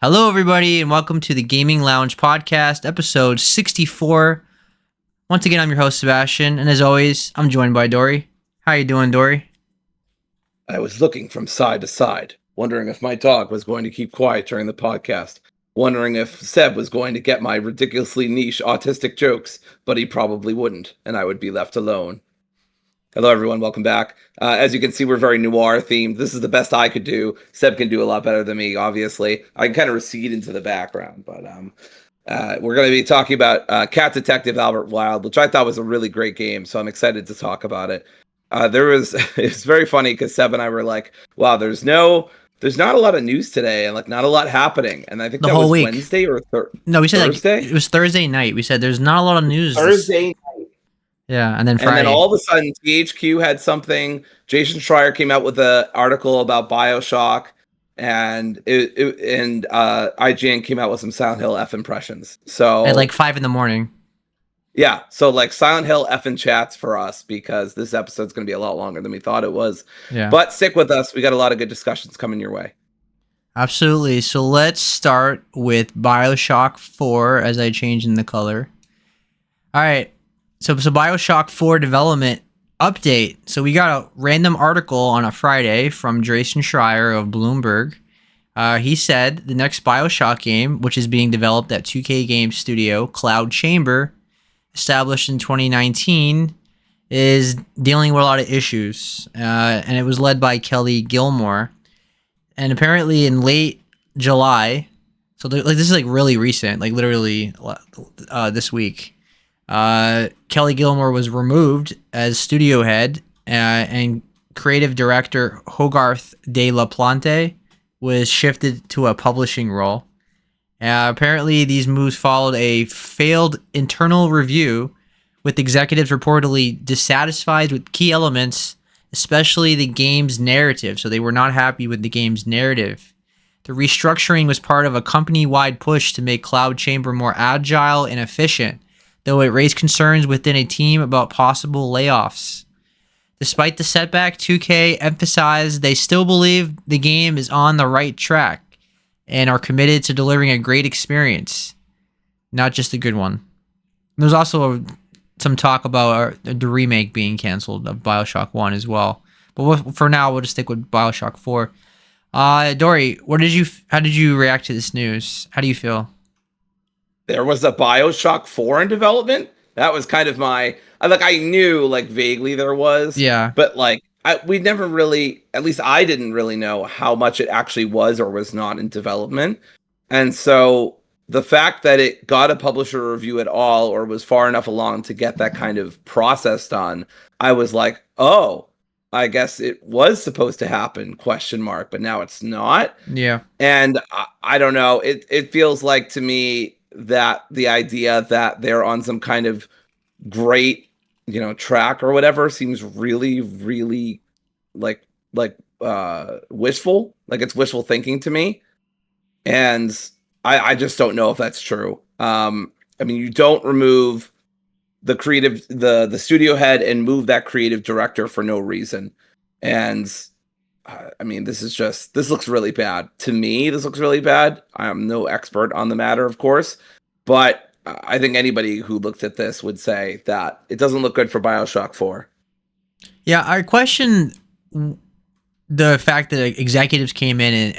Hello, everybody, and welcome to the Gaming Lounge Podcast, episode 64. Once again, I'm your host, Sebastian, and as always, I'm joined by Dory. How you doing, Dory? I was looking from side to side, wondering if my dog was going to keep quiet during the podcast, wondering if Seb was going to get my ridiculously niche autistic jokes, but he probably wouldn't, and I would be left alone. Hello, everyone. Welcome back. As you can see, we're very noir themed. This is the best I could do. Seb can do a lot better than me, obviously. I can kind of recede into the background, but we're going to be talking about Cat Detective Albert Wilde, which I thought was a really great game, so I'm excited to talk about it. It's very funny because Seb and I were like, wow, there's not a lot of news today and like not a lot happening. And I think The that whole was week. Wednesday or No, we said Thursday? it was Thursday night. We said there's not a lot of news. Thursday night. Yeah, and then Friday. And then all of a sudden, THQ had something. Jason Schreier came out with an article about Bioshock, and IGN came out with some Silent Hill F impressions. So At like 5 in the morning. yeah, so like Silent Hill F in chats for us because this episode's going to be a lot longer than we thought it was. Yeah. But stick with us. We got a lot of good discussions coming your way. Absolutely. So let's start with Bioshock 4 as I change in the color. All right. So Bioshock 4 development update. So we got a random article on a Friday from Jason Schreier of Bloomberg. He said the next Bioshock game, which is being developed at 2K Games Studio, Cloud Chamber, established in 2019, is dealing with a lot of issues. And it was led by Kelly Gilmore. And apparently in late July, so this is like really recent, like literally this week, Kelly Gilmore was removed as studio head, and creative director Hogarth de la Plante was shifted to a publishing role. Apparently, these moves followed a failed internal review, with executives reportedly dissatisfied with key elements, especially the game's narrative. So they were not happy with the game's narrative. The restructuring was part of a company-wide push to make Cloud Chamber more agile and efficient, though it raised concerns within a team about possible layoffs. Despite the setback, 2K emphasized they still believe the game is on the right track and are committed to delivering a great experience, not just a good one. There's also some talk about the remake being canceled of Bioshock 1 as well. But for now, we'll just stick with Bioshock 4. Dory, how did you react to this news? How do you feel? There was a Bioshock 4 in development. That was kind of I knew like vaguely there was. Yeah. But like we never really, at least I didn't really know how much it actually was or was not in development. And so the fact that it got a publisher review at all or was far enough along to get that kind of process done, I was like, oh, I guess it was supposed to happen, ? But now it's not. Yeah. And I don't know. It feels like to me that the idea that they're on some kind of great, track or whatever seems really, really like wishful. Like it's wishful thinking to me. And I just don't know if that's true. I mean, you don't remove the creative, the studio head and move that creative director for no reason. And I mean, this looks really bad. To me, this looks really bad. I'm no expert on the matter, of course, but I think anybody who looked at this would say that it doesn't look good for Bioshock 4. Yeah, I question the fact that executives came in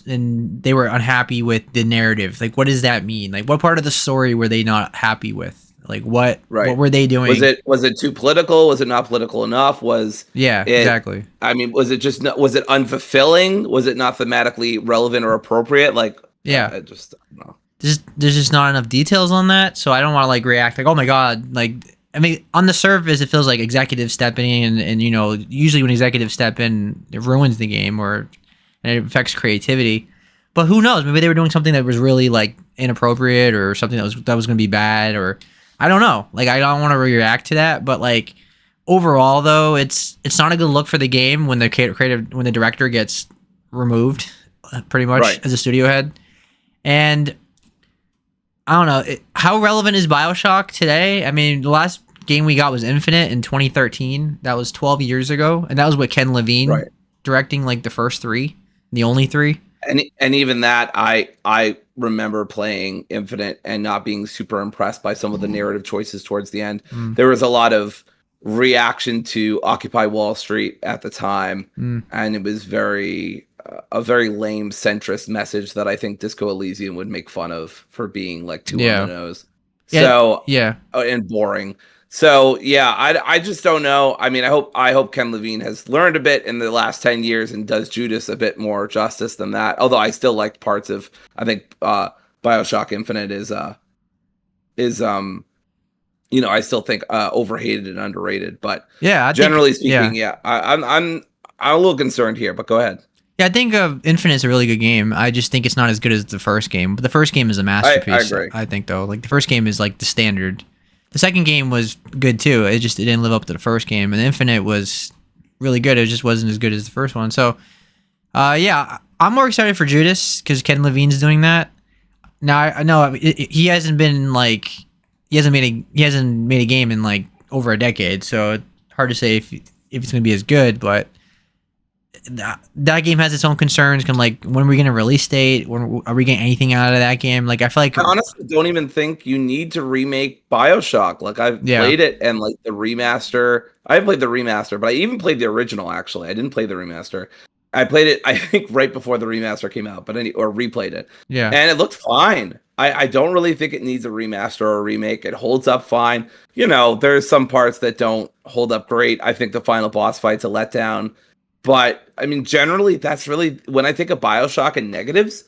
and they were unhappy with the narrative. Like, what does that mean? Like, what part of the story were they not happy with? Like, what were they doing? Was it too political? Was it not political enough? Exactly. I mean, was it unfulfilling? Was it not thematically relevant or appropriate? Like, yeah, I just don't know. There's just not enough details on that, so I don't want to like react like, oh my god, like, I mean, on the surface, it feels like executives stepping in, and usually when executives step in, it ruins the game and it affects creativity. But who knows? Maybe they were doing something that was really like inappropriate or something that was going to be bad, or I don't know. Like, I don't want to react to that, but like overall though, it's not a good look for the game when the director gets removed, pretty much as a studio head. And I don't know, how relevant is Bioshock today? I mean, the last game we got was Infinite in 2013. That was 12 years ago, and that was with Ken Levine directing like the first 3, the only 3. And even that, I remember playing Infinite and not being super impressed by some of the narrative choices towards the end. Mm, There was a lot of reaction to Occupy Wall Street at the time, mm. and it was a very lame centrist message that I think Disco Elysium would make fun of for being like too on the Yeah. nose. Yeah. So Yeah. and boring. So yeah, I just don't know. I mean, I hope Ken Levine has learned a bit in the last 10 years and does Judas a bit more justice than that. Although I still like parts of, I think BioShock Infinite is I still think overhated and underrated. But Yeah. I think. generally Yeah. speaking, yeah, I'm a little concerned here. But go ahead. Yeah. I think Infinite's a really good game. I just think it's not as good as the first game. But the first game is a I masterpiece. agree. I think though, like the first game is like the standard. The second game was good too. It didn't live up to the first game. And Infinite was really good. It just wasn't as good as the first one. So, yeah, I'm more excited for Judas because Ken Levine's doing that. Now I know he hasn't been like he hasn't made a game in like over a decade. So it's hard to say if it's gonna be as good. But that game has its own concerns. When are we gonna release date? When are we getting anything out of that game? Like I feel like I honestly don't even think you need to remake BioShock. Like I've yeah, played it and like the remaster. I haven't played the remaster, but I even played the original actually. I didn't play the remaster. I played it I think right before the remaster came out, or replayed it. yeah, And it looked fine. I don't really think it needs a remaster or a remake. It holds up fine. There's some parts that don't hold up great. I think the final boss fight's a letdown. But I mean, generally, that's really when I think of BioShock and negatives.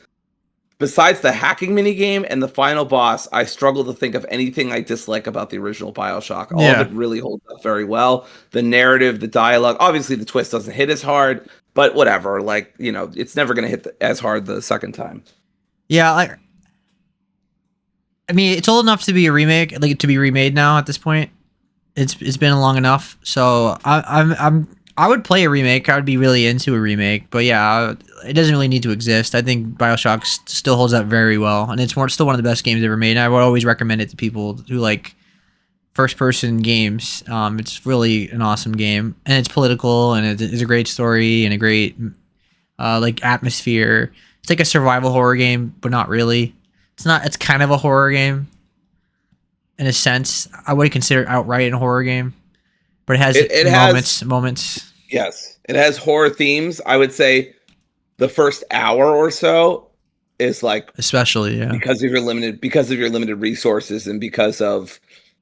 Besides the hacking minigame and the final boss, I struggle to think of anything I dislike about the original BioShock. All of yeah. it really holds up very well. The narrative, the dialogue, obviously the twist doesn't hit as hard, but whatever. Like, it's never going to hit as hard the second time. Yeah, I mean, it's old enough to be a remake, like to be remade now. At this point, it's been long enough. So I would play a remake. I would be really into a remake. But yeah, it doesn't really need to exist. I think Bioshock still holds up very well, and it's still one of the best games ever made. And I would always recommend it to people who like first-person games. It's really an awesome game, and it's political, and it's a great story and a great like atmosphere. It's like a survival horror game, but not really. It's not. It's kind of a horror game, in a sense. I would consider it outright a horror game, but it has It moments. Yes, it has horror themes. I would say the first hour or so is like Especially, yeah. because of your limited resources and because of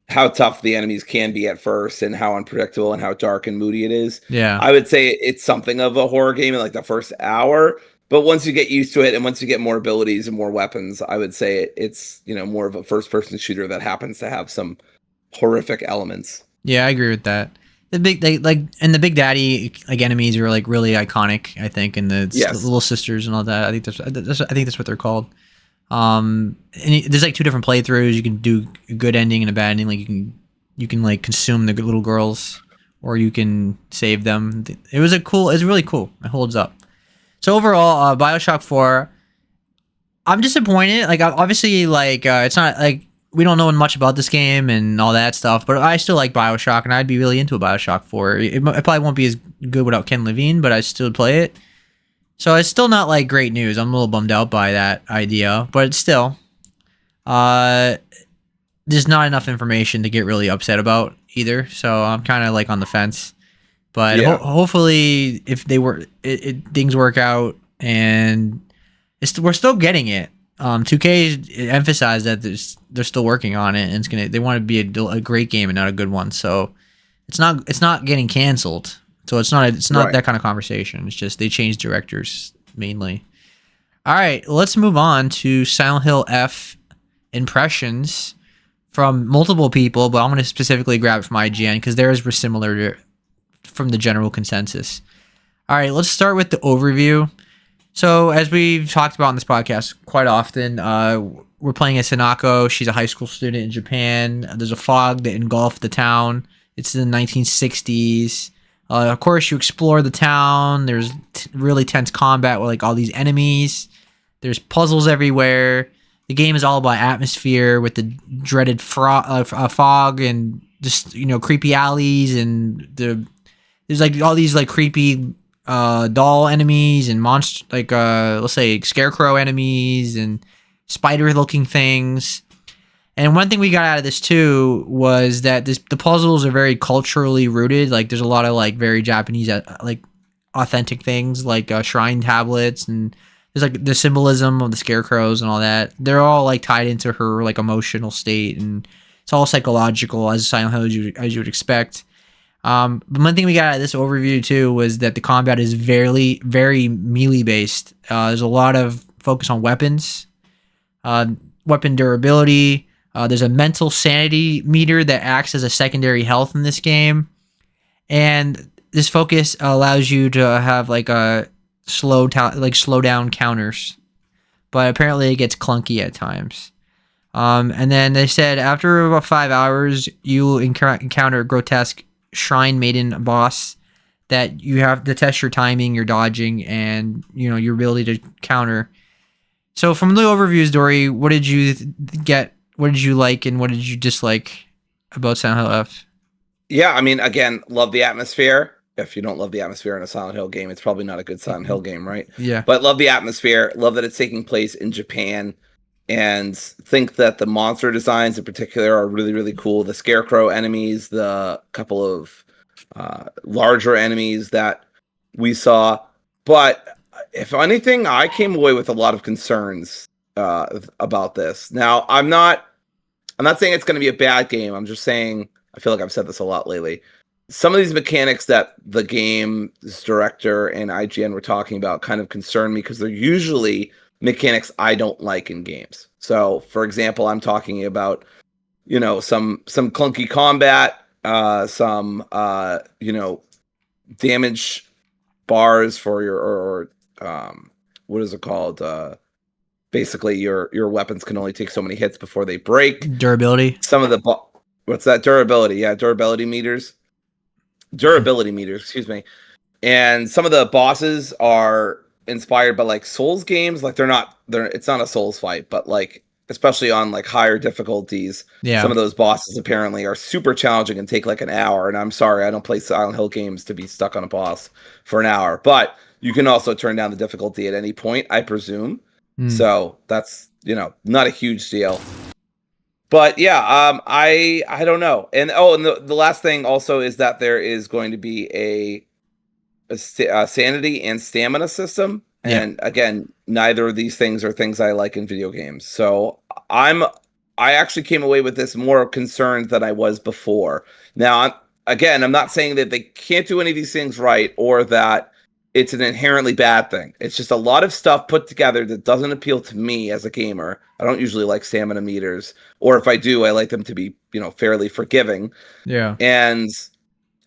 how tough the enemies can be at first and how unpredictable and how dark and moody it is. Yeah. I would say it's something of a horror game in like the first hour, but once you get used to it and once you get more abilities and more weapons, I would say it's more of a first person shooter that happens to have some horrific elements. Yeah, I agree with that. The the Big Daddy like enemies are like really iconic, I think, and the Yes. little sisters and all that. I think that's what they're called. And there's like two different playthroughs. You can do a good ending and a bad ending. Like you can like consume the little girls, or you can save them. It was really cool. It holds up. So overall, Bioshock 4, I'm disappointed. Like obviously, like it's not like we don't know much about this game and all that stuff, but I still like Bioshock, and I'd be really into a Bioshock 4. It probably won't be as good without Ken Levine, but I still play it. So it's still not like great news. I'm a little bummed out by that idea, but it's still, there's not enough information to get really upset about either. So I'm kind of like on the fence. But Yeah. hopefully, if things work out, and we're still getting it. 2K emphasized that they're still working on it, and they want to be a great game and not a good one. So it's not getting canceled. So it's not Right. that kind of conversation. It's just they changed directors mainly. All right, let's move on to Silent Hill F impressions from multiple people, but I'm going to specifically grab it from IGN because theirs were similar from the general consensus. All right, let's start with the overview. So as we've talked about on this podcast quite often, we're playing as Hanako. She's a high school student in Japan. There's a fog that engulfed the town. It's in the 1960s. Of course, you explore the town. There's really tense combat with like all these enemies. There's puzzles everywhere. The game is all about atmosphere with the dreaded fog and just creepy alleys, and there's like all these like creepy doll enemies and monster, like let's say scarecrow enemies and spider looking things. And one thing we got out of this too was that the puzzles are very culturally rooted. Like there's a lot of like very Japanese like authentic things like shrine tablets, and there's like the symbolism of the scarecrows and all that. They're all like tied into her like emotional state, and it's all psychological as Silent Hill as you would expect. But one thing we got out of this overview too was that the combat is very melee based. There's a lot of focus on weapons, weapon durability. There's a mental sanity meter that acts as a secondary health in this game, and this focus allows you to have like a slow down counters, but apparently it gets clunky at times. And then they said after about 5 hours, you encounter a grotesque shrine maiden boss that you have to test your timing, your dodging, and your ability to counter. So from the overviews, Dory, what did you get? What did you like and what did you dislike about Silent Hill F? Yeah, I mean, again, love the atmosphere. If you don't love the atmosphere in a Silent Hill game, it's probably not a good Silent Hill game, right? Yeah. But love the atmosphere. Love that it's taking place in Japan, and think that the monster designs in particular are really, really cool. The scarecrow enemies, the couple of larger enemies that we saw. But if anything, I came away with a lot of concerns about this. Now, I'm not saying it's going to be a bad game. I'm just saying, I feel like I've said this a lot lately. Some of these mechanics that the game's director and IGN were talking about kind of concern me because they're usually mechanics I don't like in games. So, for example, I'm talking about, some clunky combat, some damage bars for your or what is it called? Basically, your weapons can only take so many hits before they break. Durability. Some of the what's that? Durability. Yeah, durability meters. Excuse me. And some of the bosses are inspired by like Souls games. Like it's not a Souls fight, but like especially on like higher difficulties. Yeah. Some of those bosses apparently are super challenging and take like an hour. And I'm sorry, I don't play Silent Hill games to be stuck on a boss for an hour. But you can also turn down the difficulty at any point, I presume. So that's, not a huge deal. But yeah, I don't know. And the last thing also is that there is going to be a sanity and stamina system. Yeah. And again, neither of these things are things I like in video games. So I actually came away with this more concerned than I was before. Now, I'm not saying that they can't do any of these things right or that it's an inherently bad thing. It's just a lot of stuff put together that doesn't appeal to me as a gamer. I don't usually like stamina meters, or if I do, I like them to be, fairly forgiving. Yeah. And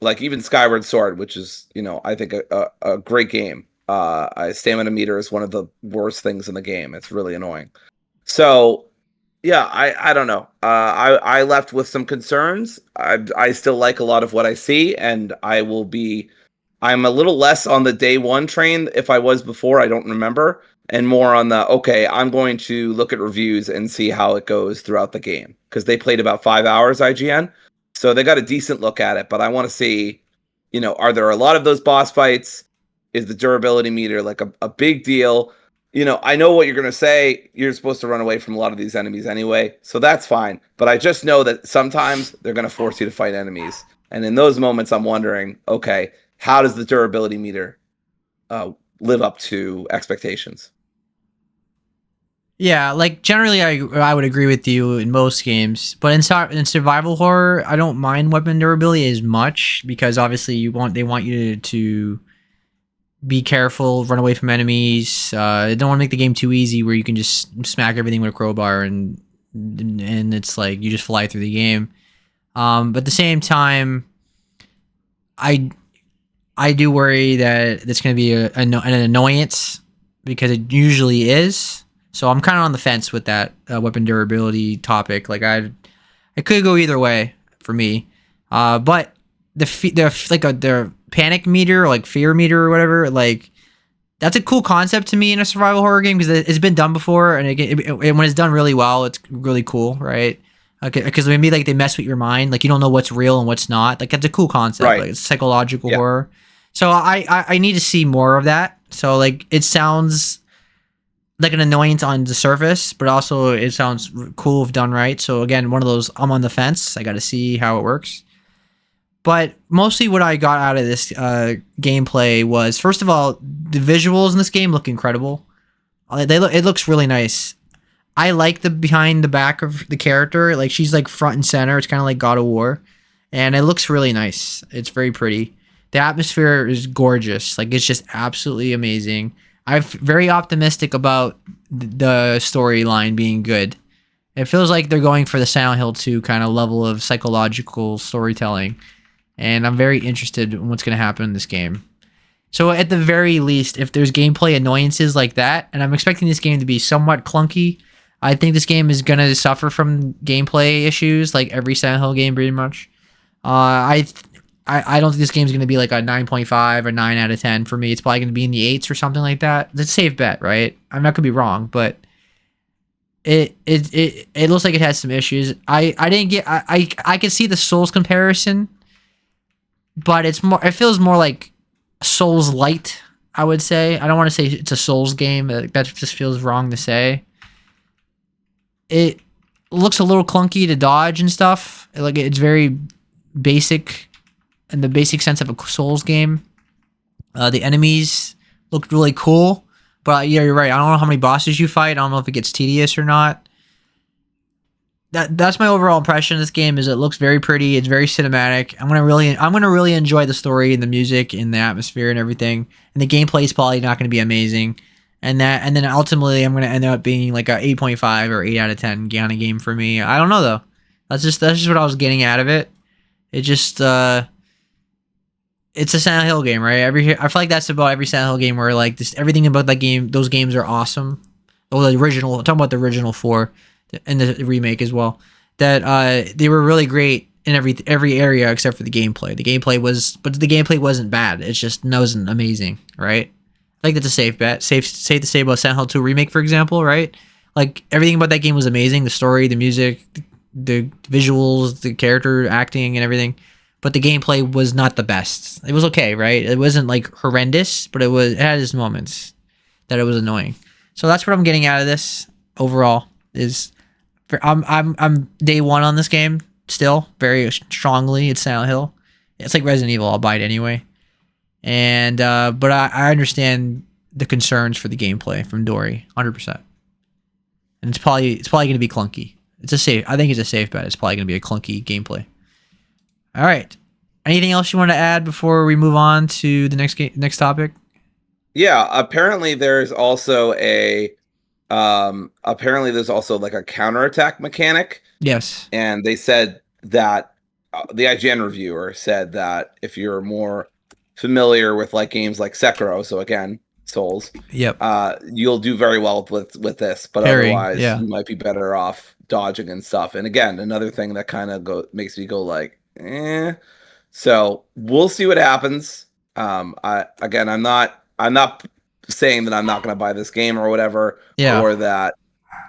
like even Skyward Sword, which is, I think a great game. A stamina meter is one of the worst things in the game. It's really annoying. So yeah, I don't know. I left with some concerns. I still like a lot of what I see, and I'm a little less on the day one train if I was before, I don't remember, and more on I'm going to look at reviews and see how it goes throughout the game, because they played about 5 hours, IGN, so they got a decent look at it, but I want to see, are there a lot of those boss fights? Is the durability meter like a big deal? I know what you're going to say. You're supposed to run away from a lot of these enemies anyway, so that's fine, but I just know that sometimes they're going to force you to fight enemies, and in those moments, I'm wondering, okay, how does the durability meter live up to expectations? Yeah, like generally, I would agree with you in most games, but in survival horror, I don't mind weapon durability as much because obviously they want you to be careful, run away from enemies. They don't want to make the game too easy where you can just smack everything with a crowbar and it's like you just fly through the game. But at the same time, I do worry that it's going to be an annoyance because it usually is. So I'm kind of on the fence with that weapon durability topic. Like it could go either way for me. But the panic meter, or like fear meter or whatever, like that's a cool concept to me in a survival horror game because it's been done before, and when it's done really well, it's really cool, right? Because maybe like they mess with your mind, like you don't know what's real and what's not. Like that's a cool concept, right? Like it's psychological horror. So I need to see more of that. So like it sounds like an annoyance on the surface, but also it sounds cool if done right. So again, one of those I'm on the fence. I got to see how it works. But mostly what I got out of this gameplay was, first of all, the visuals in this game look incredible. It looks really nice. I like the behind the back of the character. Like she's like front and center. It's kind of like God of War, and it looks really nice. It's very pretty. The atmosphere is gorgeous. Like it's just absolutely amazing. I'm very optimistic about the storyline being good. It feels like they're going for the Silent Hill 2 kind of level of psychological storytelling, and I'm very interested in what's going to happen in this game. So at the very least, if there's gameplay annoyances like that, and I'm expecting this game to be somewhat clunky, I think this game is gonna suffer from gameplay issues like every Silent Hill game, pretty much. I don't think this game's gonna be like a 9.5 or 9 out of 10 for me. It's probably gonna be in the 8s or something like that. It's a safe bet, right? I'm not gonna be wrong, but it looks like it has some issues. I didn't get I could see the Souls comparison, but it feels more like Souls light, I would say. I don't want to say it's a Souls game. That just feels wrong to say. It looks a little clunky to dodge and stuff. Like it's very basic in the basic sense of a Souls game. The enemies look really cool, but yeah, you're right. I don't know how many bosses you fight. I don't know if it gets tedious or not. That's my overall impression of this game. Is it looks very pretty. It's very cinematic. I'm gonna really enjoy the story and the music and the atmosphere and everything. And the gameplay is probably not gonna be amazing. And then ultimately I'm gonna end up being like a 8.5 or 8 out of 10 kind of game for me. I don't know though. That's just what I was getting out of it. It just it's a Silent Hill game, right? I feel like that's about every Silent Hill game where like this everything about that game, those games are awesome. Oh, the original. I'm talking about the original 4 and the remake as well. That they were really great in every area except for the gameplay. The gameplay wasn't bad. It just wasn't amazing, right? I think that's a safe bet. Safe to say about Silent Hill 2 remake, for example, right? Like everything about that game was amazing. The story, the music, the visuals, the character acting, and everything. But the gameplay was not the best. It was okay, right? It wasn't like horrendous, but it had its moments that it was annoying. So that's what I'm getting out of this overall. I'm day one on this game still very strongly. It's Silent Hill. It's like Resident Evil. I'll buy it anyway. And but I understand the concerns for the gameplay from Dory, 100%. And it's probably going to be clunky. I think it's a safe bet. It's probably going to be a clunky gameplay. All right. Anything else you want to add before we move on to the next topic? Yeah, apparently there's also like a counterattack mechanic. Yes. And they said that the IGN reviewer said that if you're more familiar with like games like Sekiro, so again, Souls, yep, you'll do very well with this, but otherwise you might be better off dodging and stuff. And again, another thing that kind of makes me go like, eh. So we'll see what happens. I'm not saying that I'm not going to buy this game or whatever, or that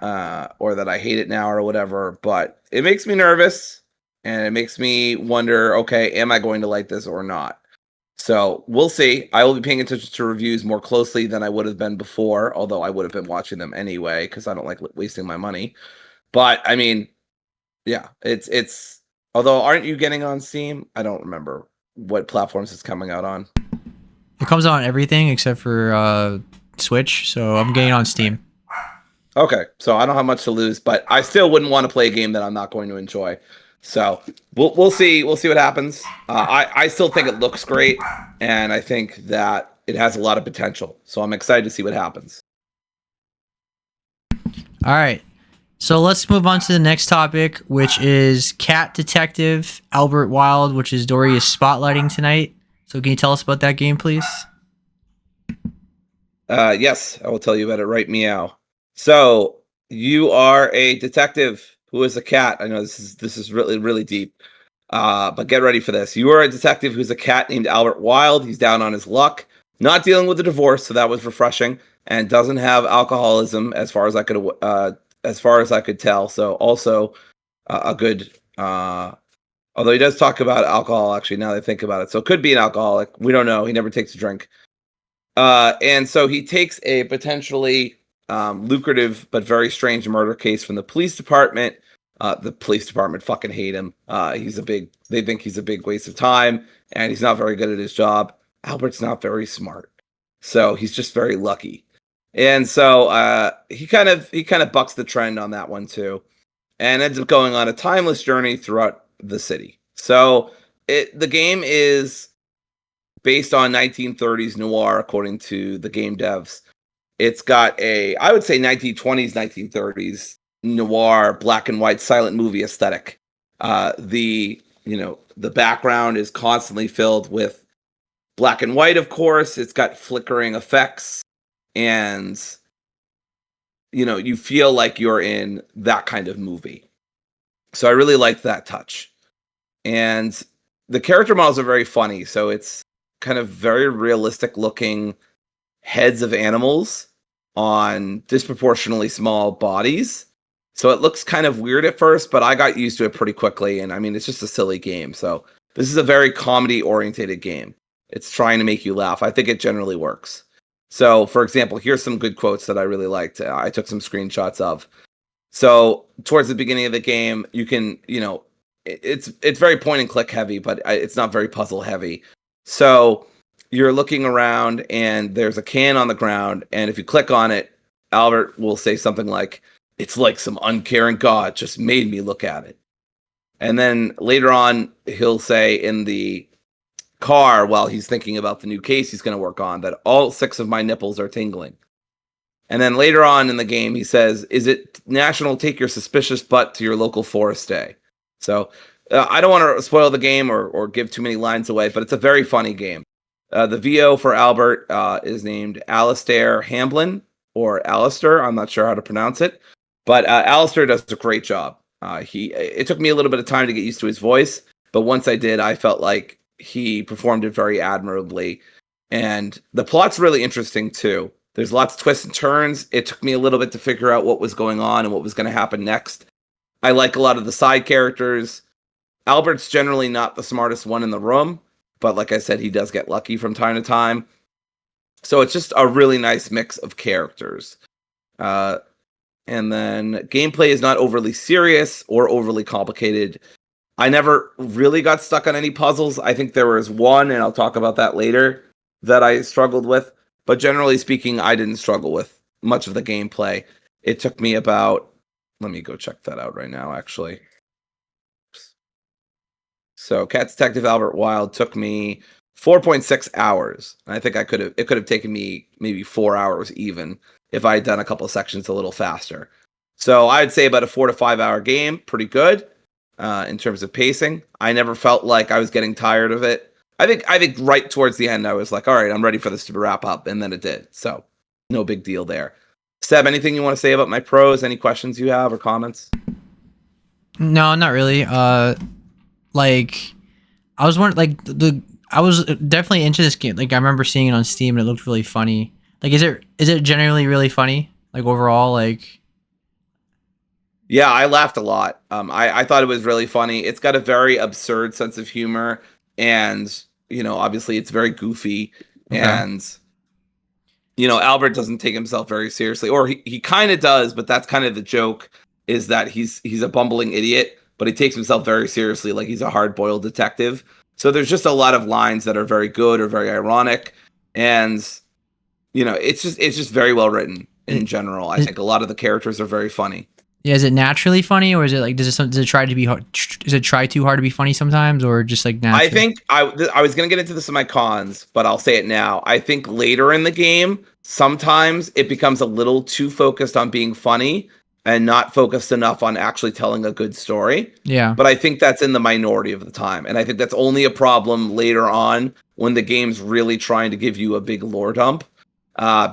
I hate it now or whatever, but it makes me nervous and it makes me wonder, okay, am I going to like this or not? So we'll see. I will be paying attention to reviews more closely than I would have been before, although I would have been watching them anyway because I don't like wasting my money. But I mean, yeah, it's. Although, aren't you getting on Steam? I don't remember what platforms it's coming out on. It comes out on everything except for Switch, so I'm getting on Steam. Okay, so I don't have much to lose, but I still wouldn't want to play a game that I'm not going to enjoy. So we'll see what happens. I still think it looks great, and I think that it has a lot of potential. So I'm excited to see what happens. All right, so let's move on to the next topic, which is Cat Detective Albert Wilde, which is Dory is spotlighting tonight. So can you tell us about that game, please? Yes, I will tell you about it right meow. So you are a detective who is a cat. I know this is really, really deep. But get ready for this. You are a detective who's a cat named Albert Wilde. He's down on his luck, not dealing with a divorce, so that was refreshing, and doesn't have alcoholism as far as I could tell. So also a good Although he does talk about alcohol, actually, now that I think about it. So it could be an alcoholic. We don't know. He never takes a drink. And so he takes a potentially lucrative but very strange murder case from the police department. The police department fucking hate him. They think he's a big waste of time, and he's not very good at his job. Albert's not very smart, so he's just very lucky. And so he kind of bucks the trend on that one too, and ends up going on a timeless journey throughout the city. So the game is based on 1930s noir, according to the game devs. It's got I would say 1920s, 1930s noir, black and white silent movie aesthetic. The background is constantly filled with black and white, of course. It's got flickering effects, and you feel like you're in that kind of movie. So I really liked that touch. And the character models are very funny. So it's kind of very realistic looking heads of animals on disproportionately small bodies. So it looks kind of weird at first, but I got used to it pretty quickly. And I mean, it's just a silly game. So this is a very comedy oriented game. It's trying to make you laugh. I think it generally works. So, for example, here's some good quotes that I really liked. I took some screenshots of. So towards the beginning of the game, you can, it's very point and click heavy, but it's not very puzzle heavy. So you're looking around and there's a can on the ground, and if you click on it, Albert will say something like, "It's like some uncaring God just made me look at it." And then later on, he'll say in the car while he's thinking about the new case he's going to work on that all 6 of my nipples are tingling. And then later on in the game, he says, "Is it national take your suspicious butt to your local forest day?" So I don't want to spoil the game or give too many lines away, but it's a very funny game. The VO for Albert is named Alistair Hamblin, or Alistair. I'm not sure how to pronounce it, but Alistair does a great job. It took me a little bit of time to get used to his voice, but once I did, I felt like he performed it very admirably. And the plot's really interesting too. There's lots of twists and turns. It took me a little bit to figure out what was going on and what was going to happen next. I like a lot of the side characters. Albert's generally not the smartest one in the room, but like I said, he does get lucky from time to time. So it's just a really nice mix of characters. And then gameplay is not overly serious or overly complicated. I never really got stuck on any puzzles. I think there was one, and I'll talk about that later, that I struggled with. But generally speaking, I didn't struggle with much of the gameplay. It took me about, let me go check that out right now, actually. So Cat Detective Albert Wilde took me 4.6 hours. I think it could have taken me maybe 4 hours even if I had done a couple of sections a little faster. So I'd say about a 4 to 5 hour game, pretty good in terms of pacing. I never felt like I was getting tired of it. I think right towards the end, I was like, all right, I'm ready for this to wrap up. And then it did. So no big deal there. Seb, anything you want to say about my pros? Any questions you have or comments? No, not really. Like, I was wondering, like, I was definitely into this game. Like, I remember seeing it on Steam and it looked really funny. Like, is it generally really funny? Like, overall, like... Yeah, I laughed a lot. I thought it was really funny. It's got a very absurd sense of humor, and obviously it's very goofy. Okay. And Albert doesn't take himself very seriously, or he kind of does, but that's kind of the joke, is that he's a bumbling idiot, but he takes himself very seriously, like he's a hard-boiled detective. So there's just a lot of lines that are very good or very ironic, and it's just very well written in general. I think a lot of the characters are very funny. Yeah, is it naturally funny, or is it like does it try to be hard? Does it try too hard to be funny sometimes, or just like natural? I think I was gonna get into this in my cons, but I'll say it now. I think later in the game, sometimes it becomes a little too focused on being funny and not focused enough on actually telling a good story. Yeah. But I think that's in the minority of the time, and I think that's only a problem later on when the game's really trying to give you a big lore dump,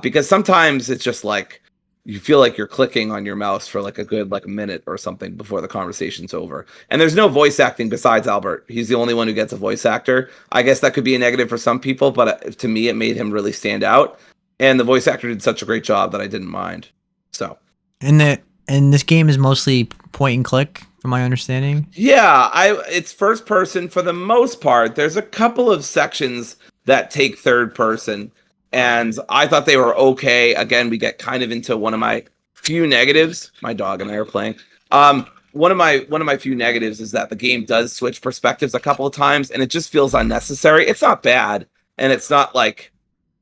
because sometimes it's just like, you feel like you're clicking on your mouse for like a good minute or something before the conversation's over. And there's no voice acting besides Albert. He's the only one who gets a voice actor. I guess that could be a negative for some people, but to me, it made him really stand out. And the voice actor did such a great job that I didn't mind. So. And this game is mostly point and click, from my understanding. Yeah, it's first person for the most part. There's a couple of sections that take third person, and I thought they were okay. Again, we get kind of into one of my few negatives. My dog and I are playing. One of my few negatives is that the game does switch perspectives a couple of times, and it just feels unnecessary. It's not bad, and it's not like,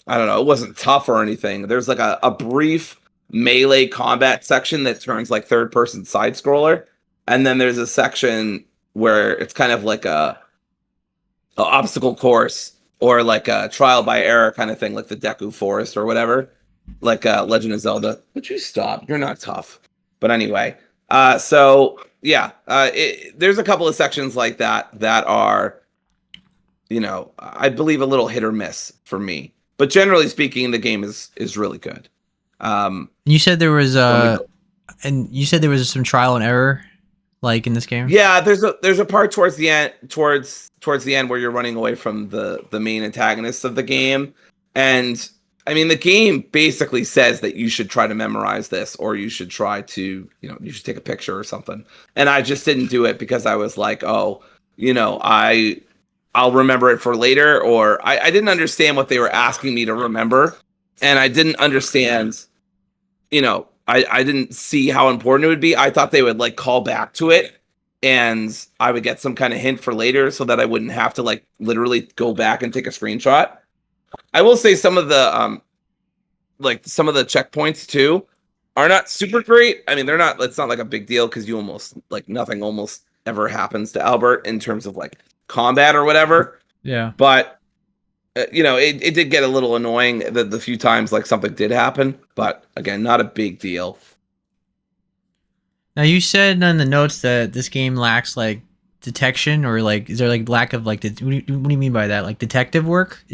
I don't know, it wasn't tough or anything. There's like a brief melee combat section that turns like third person side scroller. And then there's a section where it's kind of like a obstacle course or like a trial by error kind of thing, like the Deku Forest or whatever, like Legend of Zelda. Would you stop? You're not tough. But anyway, so yeah, there's a couple of sections like that are, I believe a little hit or miss for me. But generally speaking, the game is really good. You said there was When some trial and error, like in this game. Yeah, there's a part towards the end where you're running away from the main antagonists of the game, and I mean the game basically says that you should try to memorize this, or you should try to you should take a picture or something. And I just didn't do it because I was like, oh, I'll remember it for later, or I didn't understand what they were asking me to remember, and I didn't understand, I didn't see how important it would be. I thought they would like call back to it and I would get some kind of hint for later so that I wouldn't have to like literally go back and take a screenshot. I will say some of the some of the checkpoints too are not super great. I mean, it's not like a big deal because you almost like nothing almost ever happens to Albert in terms of like combat or whatever. Yeah. But it did get a little annoying the few times like something did happen, but again, not a big deal. Now you said in the notes that this game lacks like detection, or like is there like lack of like what do you mean by that? Like detective work?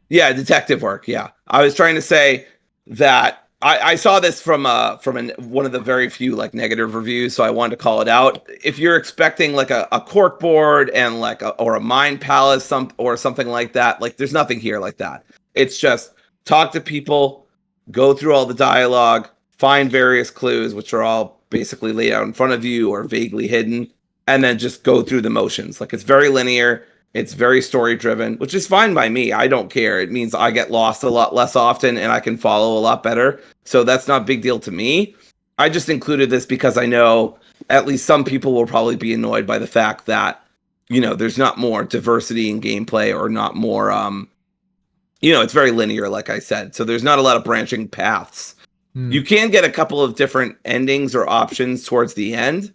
Yeah, detective work. Yeah, I was trying to say that I saw this from one of the very few like negative reviews, so I wanted to call it out. If you're expecting like a cork board and like or a mind palace or something like that, like there's nothing here like that. It's just talk to people, go through all the dialogue, find various clues, which are all basically laid out in front of you or vaguely hidden, and then just go through the motions. Like it's very linear. It's very story driven, which is fine by me. I don't care. It means I get lost a lot less often and I can follow a lot better. So that's not a big deal to me. I just included this because I know at least some people will probably be annoyed by the fact that, there's not more diversity in gameplay or not more, it's very linear, like I said. So there's not a lot of branching paths. You can get a couple of different endings or options towards the end.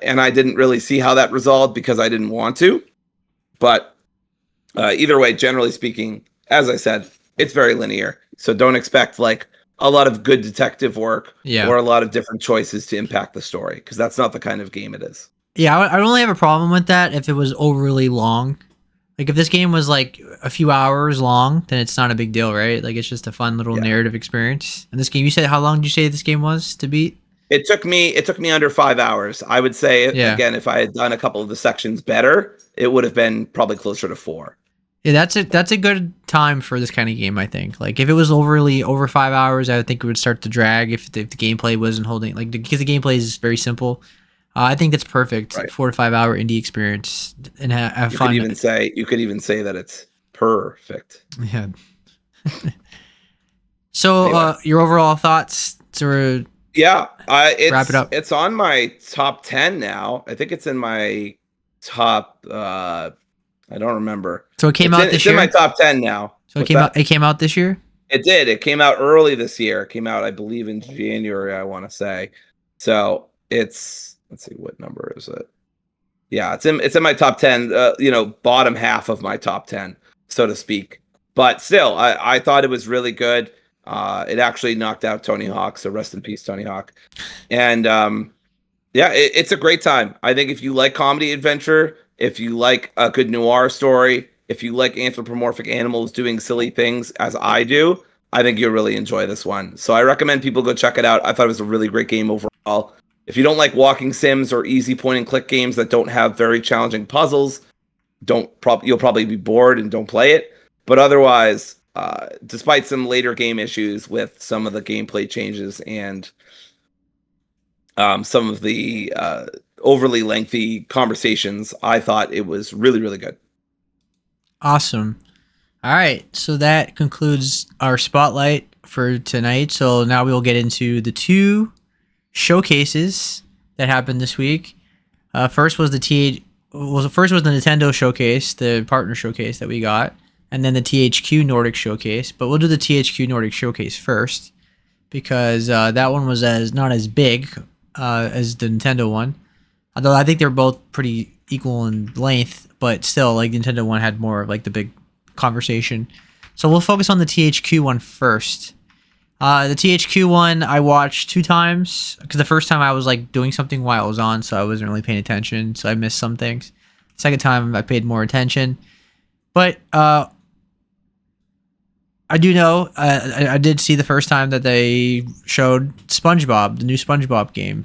And I didn't really see how that resolved because I didn't want to. But either way, generally speaking, as I said, it's very linear. So don't expect like a lot of good detective work or a lot of different choices to impact the story, because that's not the kind of game it is. Yeah, I only have a problem with that if it was overly long. Like if this game was like a few hours long, then it's not a big deal, right? Like it's just a fun little narrative experience. And this game, you said, how long did you say this game was to beat? It took me under 5 hours. I would say, again, if I had done a couple of the sections better, it would have been probably closer to 4. Yeah, that's a good time for this kind of game, I think. Like if it was over 5 hours, I would think it would start to drag if the gameplay wasn't holding. Like because the gameplay is very simple. I think that's perfect. Right. 4 to 5 hour indie experience and have fun. You could even say that it's perfect. Yeah. So anyway. Your overall thoughts to wrap it up. It's on my top 10 now. I think it's in my top. I don't remember. So it came out this year. It's in my top 10 now. So it came out this year. It did. It came out early this year. It came out, I believe, in January. I want to say. So it's, let's see, what number is it? Yeah, it's in my top 10. Bottom half of my top 10, so to speak. But still, I thought it was really good. It actually knocked out Tony Hawk, so rest in peace, Tony Hawk. And it's a great time. I think if you like comedy adventure, if you like a good noir story, if you like anthropomorphic animals doing silly things as I do, I think you'll really enjoy this one. So I recommend people go check it out. I thought it was a really great game overall. If you don't like walking sims or easy point and click games that don't have very challenging puzzles, you'll probably be bored and don't play it. But otherwise, despite some later game issues with some of the gameplay changes and some of the overly lengthy conversations. I thought it was really, really good. Awesome. All right, so that concludes our spotlight for tonight. So now we will get into the two showcases that happened this week. First was the Nintendo showcase, the partner showcase that we got, and then the THQ Nordic showcase. But we'll do the THQ Nordic showcase first because that one was not as big as the Nintendo one. Although I think they're both pretty equal in length, but still, like Nintendo one had more of like the big conversation. So we'll focus on the THQ one first. The THQ one I watched 2 times because the first time I was like doing something while I was on, so I wasn't really paying attention, so I missed some things. Second time I paid more attention, but I do know I did see the first time that they showed SpongeBob, the new SpongeBob game.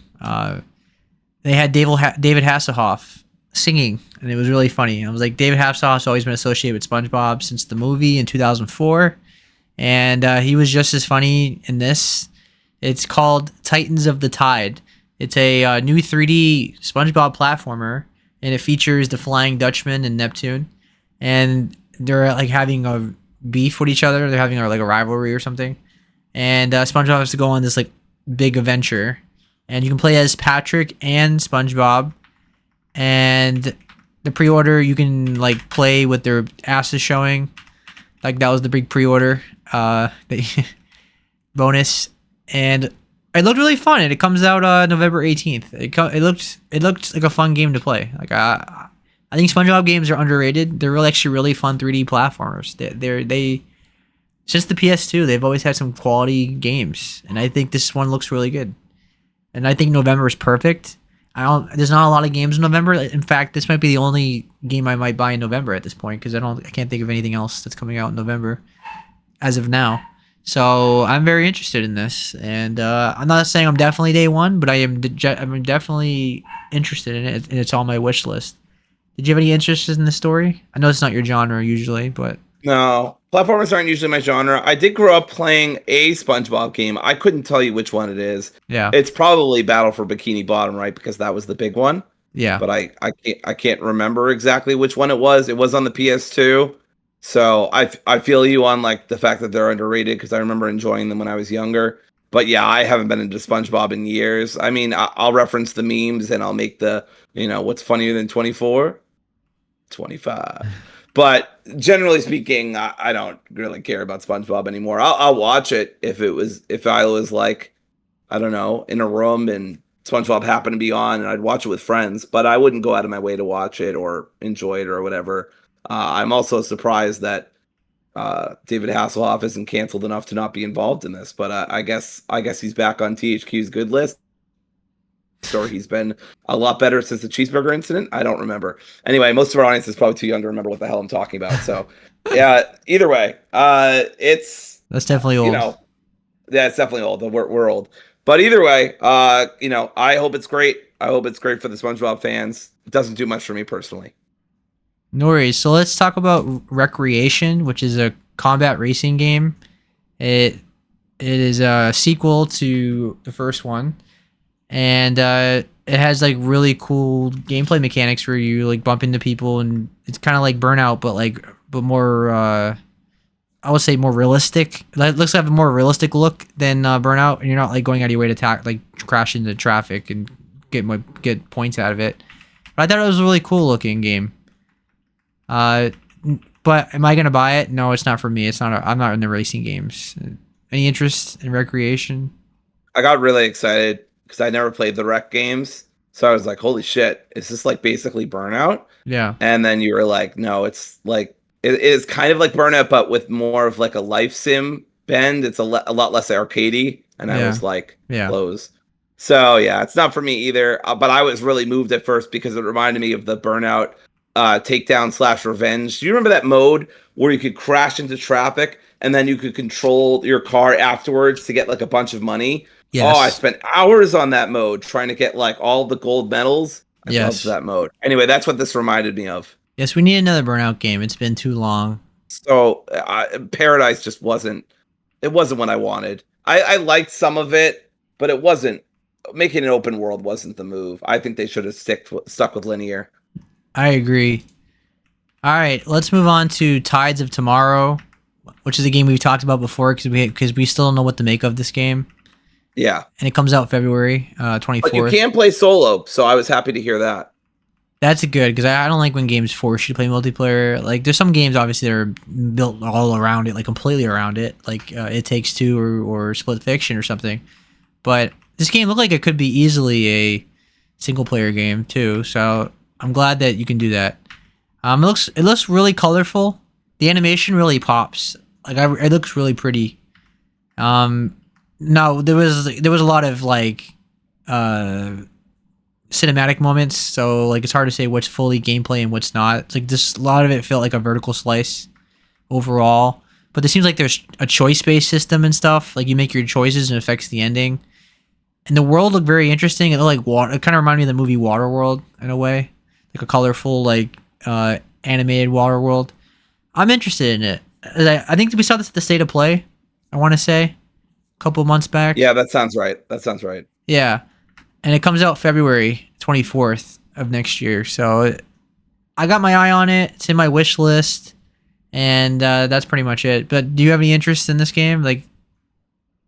They had David Hasselhoff singing, and it was really funny. I was like, David Hasselhoff's always been associated with SpongeBob since the movie in 2004. And he was just as funny in this. It's called Titans of the Tide. It's a new 3D SpongeBob platformer, and it features the Flying Dutchman and Neptune. And they're like having a beef with each other. They're having like a rivalry or something. And SpongeBob has to go on this like big adventure. And you can play as Patrick and SpongeBob. And the pre-order, you can like play with their asses showing. Like that was the big pre-order bonus, and it looked really fun. And it comes out November 18th. It looked like a fun game to play. Like I think SpongeBob games are underrated. They're actually really fun 3D platformers. They since the PS2 they've always had some quality games, and I think this one looks really good. And I think November is perfect. There's not a lot of games in November. In fact, this might be the only game I might buy in November at this point because I can't think of anything else that's coming out in November as of now. So I'm very interested in this, and I'm not saying I'm definitely day one, but I'm definitely interested in it, and it's on my wish list. Did you have any interest in the story? I know it's not your genre usually, but No, platformers aren't usually my genre. I did grow up playing a SpongeBob game. I couldn't tell you which one it is. yeah, It's probably Battle for Bikini Bottom, right? Because that was the big one. yeah. But I can't remember exactly which one it was. It was on the PS2. So I feel you on like the fact that they're underrated because I remember enjoying them when I was younger. But yeah, I haven't been into SpongeBob in years. I mean, I'll reference the memes and I'll make the, what's funnier than 24? 25. But generally speaking, I don't really care about SpongeBob anymore. I'll watch it if I was like, I don't know, in a room and SpongeBob happened to be on, and I'd watch it with friends. But I wouldn't go out of my way to watch it or enjoy it or whatever. I'm also surprised that David Hasselhoff isn't canceled enough to not be involved in this. But I guess he's back on THQ's good list. Or he's been a lot better since the cheeseburger incident. I don't remember. Anyway, most of our audience is probably too young to remember what the hell I'm talking about. So, yeah. Either way, that's definitely old. Yeah, it's definitely old. We're old. But either way, I hope it's great. I hope it's great for the SpongeBob fans. It doesn't do much for me personally. No worries. So let's talk about Recreation, which is a combat racing game. It is a sequel to the first one. And it has like really cool gameplay mechanics where you like bump into people, and it's kind of like Burnout, but more I would say more realistic. It looks like a more realistic look than Burnout, and you're not like going out of your way to crash into traffic and get points out of it. But I thought it was a really cool looking game. But am I gonna buy it? No, it's not for me. I'm not in the racing games. Any interest in Recreation? I got really excited because I never played the Rec games. So I was like, holy shit, is this like basically Burnout? Yeah. And then you were like, no, it's like, it is kind of like Burnout, but with more of like a life sim bend. It's a lot less arcadey. And I was like, close. So yeah, it's not for me either. But I was really moved at first because it reminded me of the Burnout takedown/revenge. Do you remember that mode where you could crash into traffic and then you could control your car afterwards to get like a bunch of money? Yes. Oh, I spent hours on that mode trying to get like all the gold medals. I loved that mode. Anyway, that's what this reminded me of. Yes, we need another Burnout game. It's been too long. So Paradise just wasn't what I wanted. I liked some of it, but it wasn't making an open world wasn't the move. I think they should have stuck with linear. I agree. All right, let's move on to Tides of Tomorrow, which is a game we've talked about before because we still don't know what to make of this game. Yeah, and it comes out February 24th. But you can play solo, so I was happy to hear that. That's good because I don't like when games force you to play multiplayer. Like, there's some games obviously that are built all around it, like completely around it, like It Takes Two or Split Fiction or something. But this game looked like it could be easily a single player game too. So I'm glad that you can do that. It looks really colorful. The animation really pops. Like, it looks really pretty. No, there was a lot of like cinematic moments, so like it's hard to say what's fully gameplay and what's not. It's like this, a lot of it felt like a vertical slice overall, but it seems like there's a choice-based system and stuff. Like, you make your choices and it affects the ending. And the world looked very interesting. It looked like water. It kind of reminded me of the movie Waterworld in a way, like a colorful, like animated Waterworld. I'm interested in it. I think we saw this at the State of Play, I want to say, a couple months back. Yeah, that sounds right. Yeah. And it comes out February 24th of next year. So I got my eye on it. It's in my wish list. And that's pretty much it. But do you have any interest in this game? Like,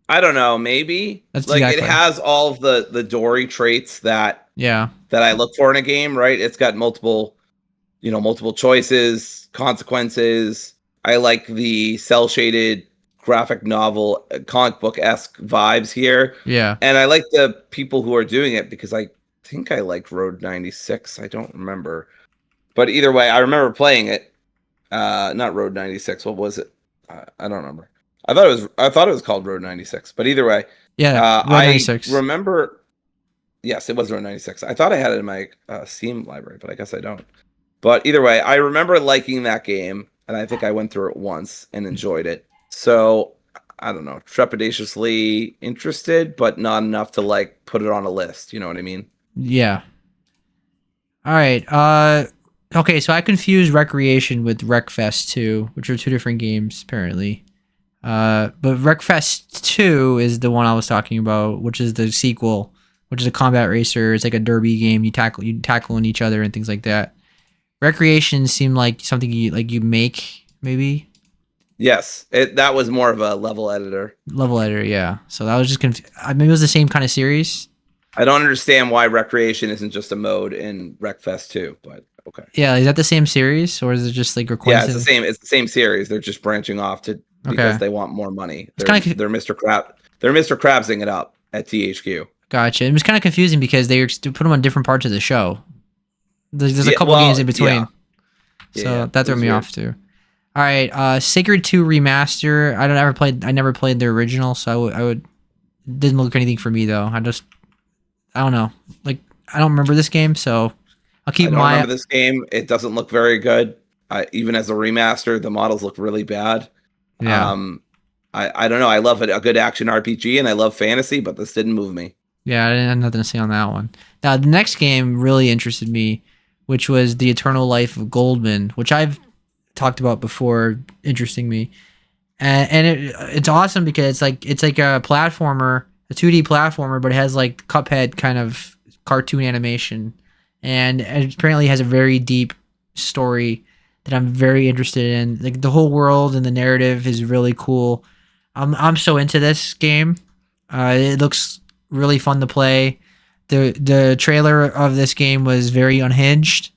I don't know, maybe. That's like exactly. It has all of the Dory traits that I look for in a game, right? It's got multiple choices, consequences. I like the cel shaded graphic novel, comic book-esque vibes here. Yeah. And I like the people who are doing it because I think I like Road 96. I don't remember. But either way, I remember playing it. Not Road 96. What was it? I don't remember. I thought it was called Road 96. But either way, Road 96. I remember. Yes, it was Road 96. I thought I had it in my Steam library, but I guess I don't. But either way, I remember liking that game, and I think I went through it once and enjoyed it. So, I don't know, trepidatiously interested, but not enough to like put it on a list. You know what I mean? Yeah. All right. Okay, so I confused Recreation with Wreckfest 2, which are two different games, apparently. But Wreckfest 2 is the one I was talking about, which is the sequel, which is a combat racer. It's like a derby game. You tackle each other and things like that. Recreation seemed like something you make, maybe. Yes, that was more of a level editor. Yeah. So that was just maybe it was the same kind of series. I don't understand why Recreation isn't just a mode in Wreckfest 2, but okay. Yeah, is that the same series, or is it just like a coincidence? Yeah, it's the same series. They're just branching off because they want more money. They're Mr. Krabsing it up at THQ. Gotcha. It was kind of confusing because they put them on different parts of the show. There's a couple games in between. So that threw me off too. All right, Sacred 2 Remaster. I never played the original, so I would didn't look anything for me though. I don't know. Like, I don't remember this game, so I'll keep my. I don't remember this game. It doesn't look very good. Even as a remaster, the models look really bad. Yeah. I don't know. I love a good action RPG and I love fantasy, but this didn't move me. Yeah, I didn't have nothing to say on that one. Now, the next game really interested me, which was The Eternal Life of Goldman, which I've talked about before, interesting me. And it's awesome because it's like a platformer, a 2D platformer, but it has like Cuphead kind of cartoon animation. And it apparently has a very deep story that I'm very interested in. Like, the whole world and the narrative is really cool. I'm so into this game. It looks really fun to play. The trailer of this game was very unhinged.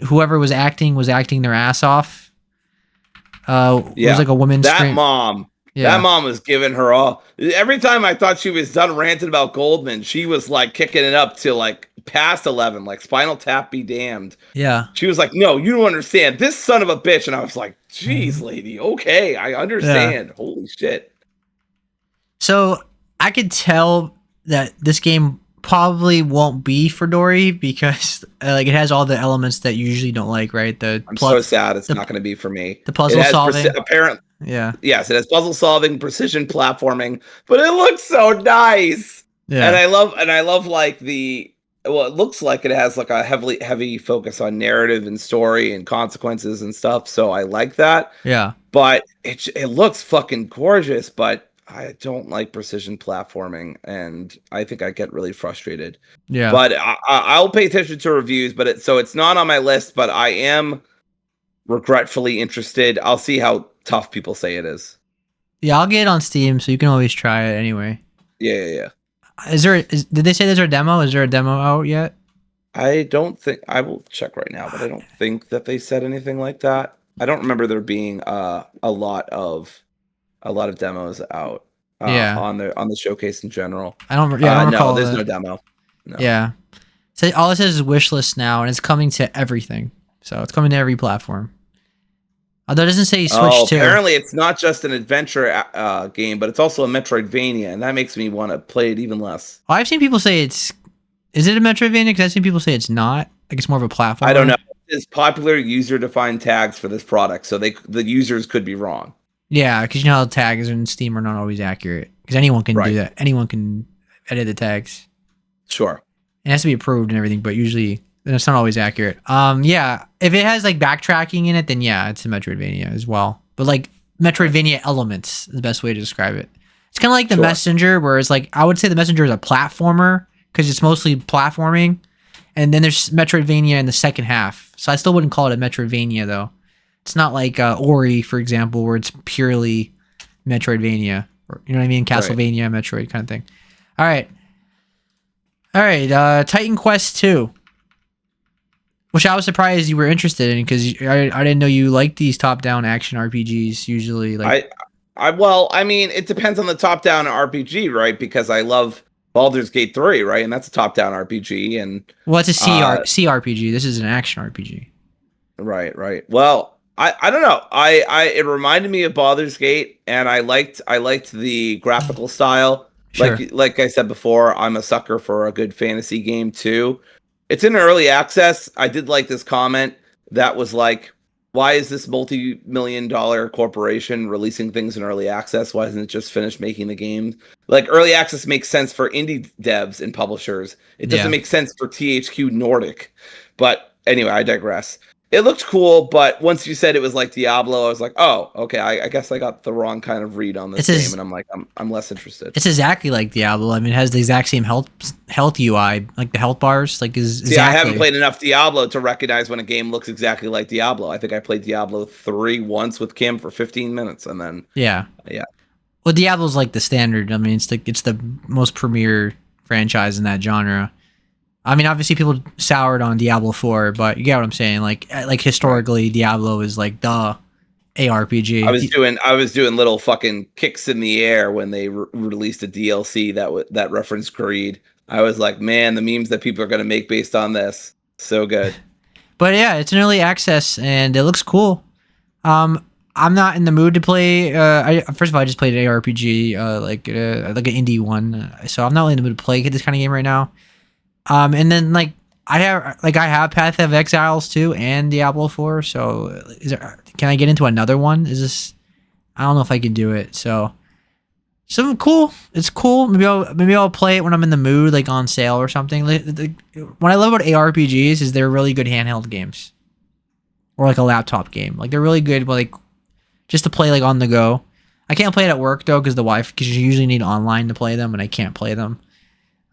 Whoever was acting their ass off. It was like a woman. That mom was giving her all. Every time I thought she was done ranting about Goldman, she was like kicking it up to like past 11, like Spinal Tap be damned. Yeah. She was like, no, you don't understand. This son of a bitch. And I was like, geez, lady. Okay, I understand. Yeah. Holy shit. So I could tell that this game probably won't be for Dory because like it has all the elements that you usually don't like, right? I'm so sad it's not going to be for me. The puzzle solving. Apparently. Yeah. Yes, it has puzzle solving, precision platforming, but it looks so nice. Yeah. And I love like it looks like it has like a heavy focus on narrative and story and consequences and stuff. So I like that. Yeah. But it looks fucking gorgeous, but I don't like precision platforming, and I think I get really frustrated. Yeah. But I'll pay attention to reviews. But it's not on my list. But I am regretfully interested. I'll see how tough people say it is. Yeah, I'll get it on Steam, so you can always try it anyway. Yeah. Did they say there's a demo? Is there a demo out yet? I don't think I will check right now, but I don't think that they said anything like that. I don't remember there being a lot of demos out Yeah. on the showcase in general. I don't recall. No, there's no demo. No. Yeah. So all it says is wish list now, and it's coming to everything. So it's coming to every platform. Although it doesn't say Switch 2. Apparently it's not just an adventure game, but it's also a Metroidvania, and that makes me want to play it even less. Well, I've seen people say it's... Is it a Metroidvania? Because I've seen people say it's not. Like it's more of a platform. I don't know. It's popular user-defined tags for this product, so the users could be wrong. Yeah, because you know how tags in Steam are not always accurate. Because anyone can do that. Anyone can edit the tags. Sure. It has to be approved and everything, but usually it's not always accurate. Yeah, if it has like backtracking in it, then yeah, it's a Metroidvania as well. But like Metroidvania elements is the best way to describe it. It's kind of like the Messenger, where it's like I would say the Messenger is a platformer because it's mostly platforming, and then there's Metroidvania in the second half. So I still wouldn't call it a Metroidvania though. It's not like Ori, for example, where it's purely Metroidvania, or you know what I mean, Castlevania, Metroid kind of thing. All right. Titan Quest 2. Which I was surprised you were interested in because I didn't know you like these top-down action RPGs usually. Like, well, I mean, it depends on the top-down RPG, right? Because I love Baldur's Gate 3, right? And that's a top-down RPG. And well, it's a CRPG. This is an action RPG. Right. Well, I don't know. It reminded me of Baldur's Gate, and I liked the graphical style. Sure. Like I said before, I'm a sucker for a good fantasy game too. It's in early access. I did like this comment that was like, why is this multi-million-dollar corporation releasing things in early access? Why isn't it just finished making the game? Like, early access makes sense for indie devs and publishers. It doesn't make sense for THQ Nordic. But anyway, I digress. It looked cool, but once you said it was like Diablo, I was like, oh, okay, I guess I got the wrong kind of read on this game, and I'm like, I'm less interested. It's exactly like Diablo. I mean, it has the exact same health UI, like the health bars, like exactly. I haven't played enough Diablo to recognize when a game looks exactly like Diablo. I think I played Diablo 3 once with Kim for 15 minutes, and then yeah. Well, Diablo's like the standard. I mean, it's the most premier franchise in that genre. I mean, obviously people soured on Diablo 4, but you get what I'm saying. Like historically, Diablo is like the ARPG. I was doing little fucking kicks in the air when they released a DLC that referenced greed. I was like, man, the memes that people are going to make based on this, so good. But yeah, it's an early access and it looks cool. I'm not in the mood to play. First of all, I just played an ARPG, like an indie one, so I'm not really in the mood to play this kind of game right now. And then like I have Path of Exiles 2 and Diablo 4. So can I get into another one? I don't know if I can do it. So cool. It's cool. Maybe I'll play it when I'm in the mood, like on sale or something. What I love about ARPGs is they're really good handheld games, or like a laptop game. Like they're really good, but like just to play like on the go. I can't play it at work though because you usually need online to play them, and I can't play them.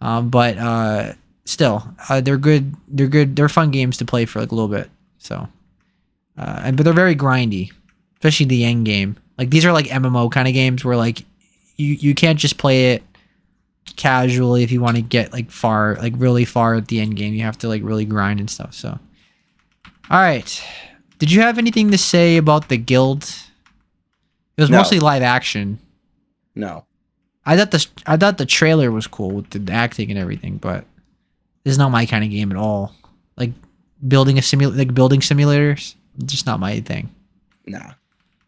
But still, they're good. They're good. They're fun games to play for like a little bit. So, but they're very grindy, especially the end game. Like these are like MMO kind of games where like you can't just play it casually if you want to get like really far at the end game. You have to like really grind and stuff. So, all right. Did you have anything to say about the Guild? It was mostly live action. No. I thought the trailer was cool with the acting and everything, but this is not my kind of game at all. Like building simulators, just not my thing. Nah.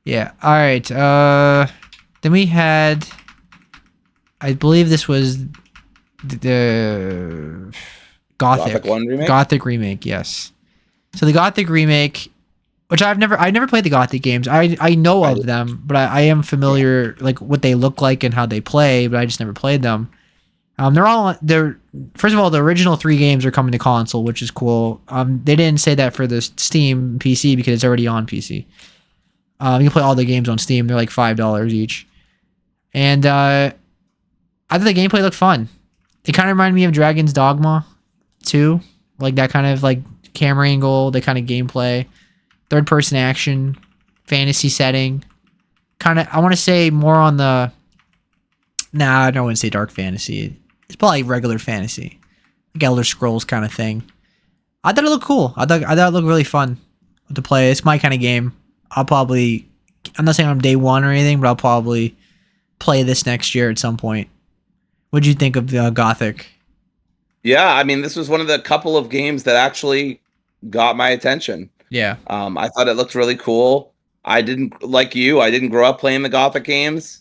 Yeah. All right. Then we had, I believe this was the Gothic 1 remake. Gothic remake. Yes. So the Gothic remake, which I've never played the Gothic games. I know of them, but I am familiar like what they look like and how they play, but I just never played them. First of all, the original 3 games are coming to console, which is cool. They didn't say that for the Steam PC because it's already on PC. You can play all the games on Steam. They're like $5 each. And I thought the gameplay looked fun. It kind of reminded me of Dragon's Dogma too, like that kind of like camera angle, the kind of gameplay, third person action, fantasy setting. Kind of, I want to say more on the. Nah, I don't want to say dark fantasy. It's probably regular fantasy, like Elder Scrolls kind of thing. I thought it looked cool. I thought it looked really fun to play. It's my kind of game. I'm not saying I'm day one or anything, but I'll probably play this next year at some point. What'd you think of Gothic? Yeah, I mean, this was one of the couple of games that actually got my attention. Yeah. I thought it looked really cool. I didn't like you. I didn't grow up playing the Gothic games.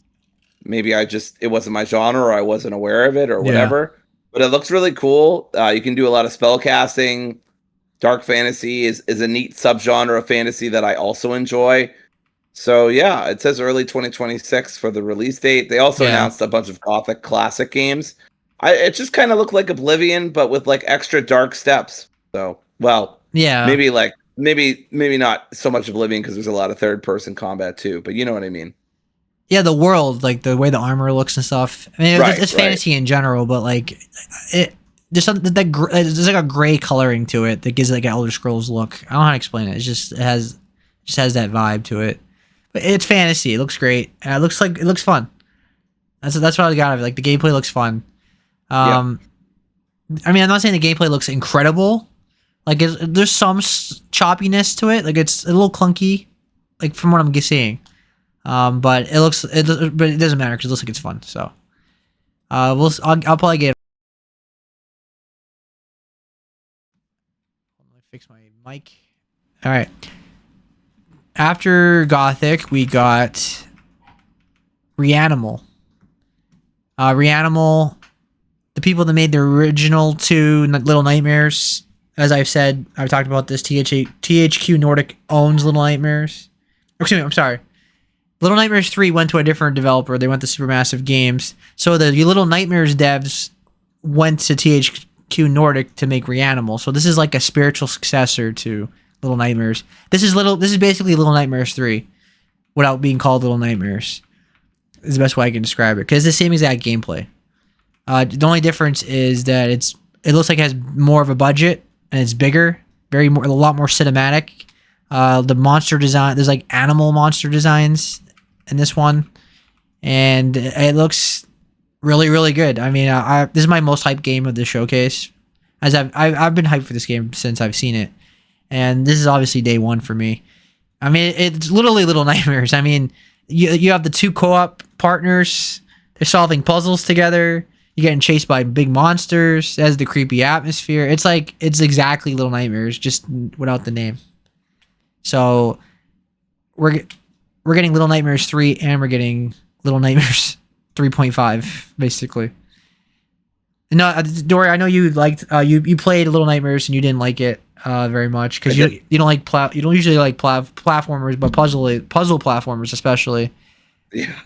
Maybe it wasn't my genre, or I wasn't aware of it, or Yeah. whatever. But it looks really cool. You can do a lot of spell casting. Dark fantasy is a neat subgenre of fantasy that I also enjoy. So yeah, it says early 2026 for the release date. They also Yeah. announced a bunch of Gothic classic games. It just kind of looked like Oblivion, but with like extra dark steps. So, well, Yeah. maybe not so much Oblivion because there's a lot of third person combat too. But you know what I mean. Yeah, the world, like the way the armor looks and stuff. I mean, Right, it's right. fantasy in general, but like it, there's something there's like a gray coloring to it that gives it like an Elder Scrolls look. I don't know how to explain it. It has that vibe to it. But it's fantasy. It looks great. And it looks fun. That's what I got out of it. Like the gameplay looks fun. Yeah. I mean, I'm not saying the gameplay looks incredible. Like there's some choppiness to it. Like it's a little clunky, like from what I'm seeing. But but it doesn't matter because it looks like it's fun. So, I'll probably get. Let me fix my mic. All right. After Gothic, we got Reanimal. Reanimal, the people that made the original two Little Nightmares. As I've said, I've talked about this. THQ Nordic owns Little Nightmares. Excuse me, I'm sorry. Little Nightmares 3 went to a different developer. They went to Supermassive Games. So the Little Nightmares devs went to THQ Nordic to make Reanimal. So this is like a spiritual successor to Little Nightmares. This is basically Little Nightmares 3 without being called Little Nightmares. Is the best way I can describe it. Because it's the same exact gameplay. The only difference is that it looks like it has more of a budget and it's bigger, a lot more cinematic. The monster design, there's like animal monster designs in this one, and it looks really, really good. I mean, this is my most hyped game of the showcase, as I've been hyped for this game since I've seen it, and this is obviously day one for me. I mean, it's literally Little Nightmares. I mean, you have the two co-op partners. They're solving puzzles together. You're getting chased by big monsters. It has the creepy atmosphere. It's exactly Little Nightmares, just without the name. So we're getting Little Nightmares 3 and we're getting Little Nightmares 3.5 basically. No, Dory, I know you liked you played Little Nightmares and you didn't like it very much because you don't like you don't usually like platformers, but puzzle platformers especially. Yeah.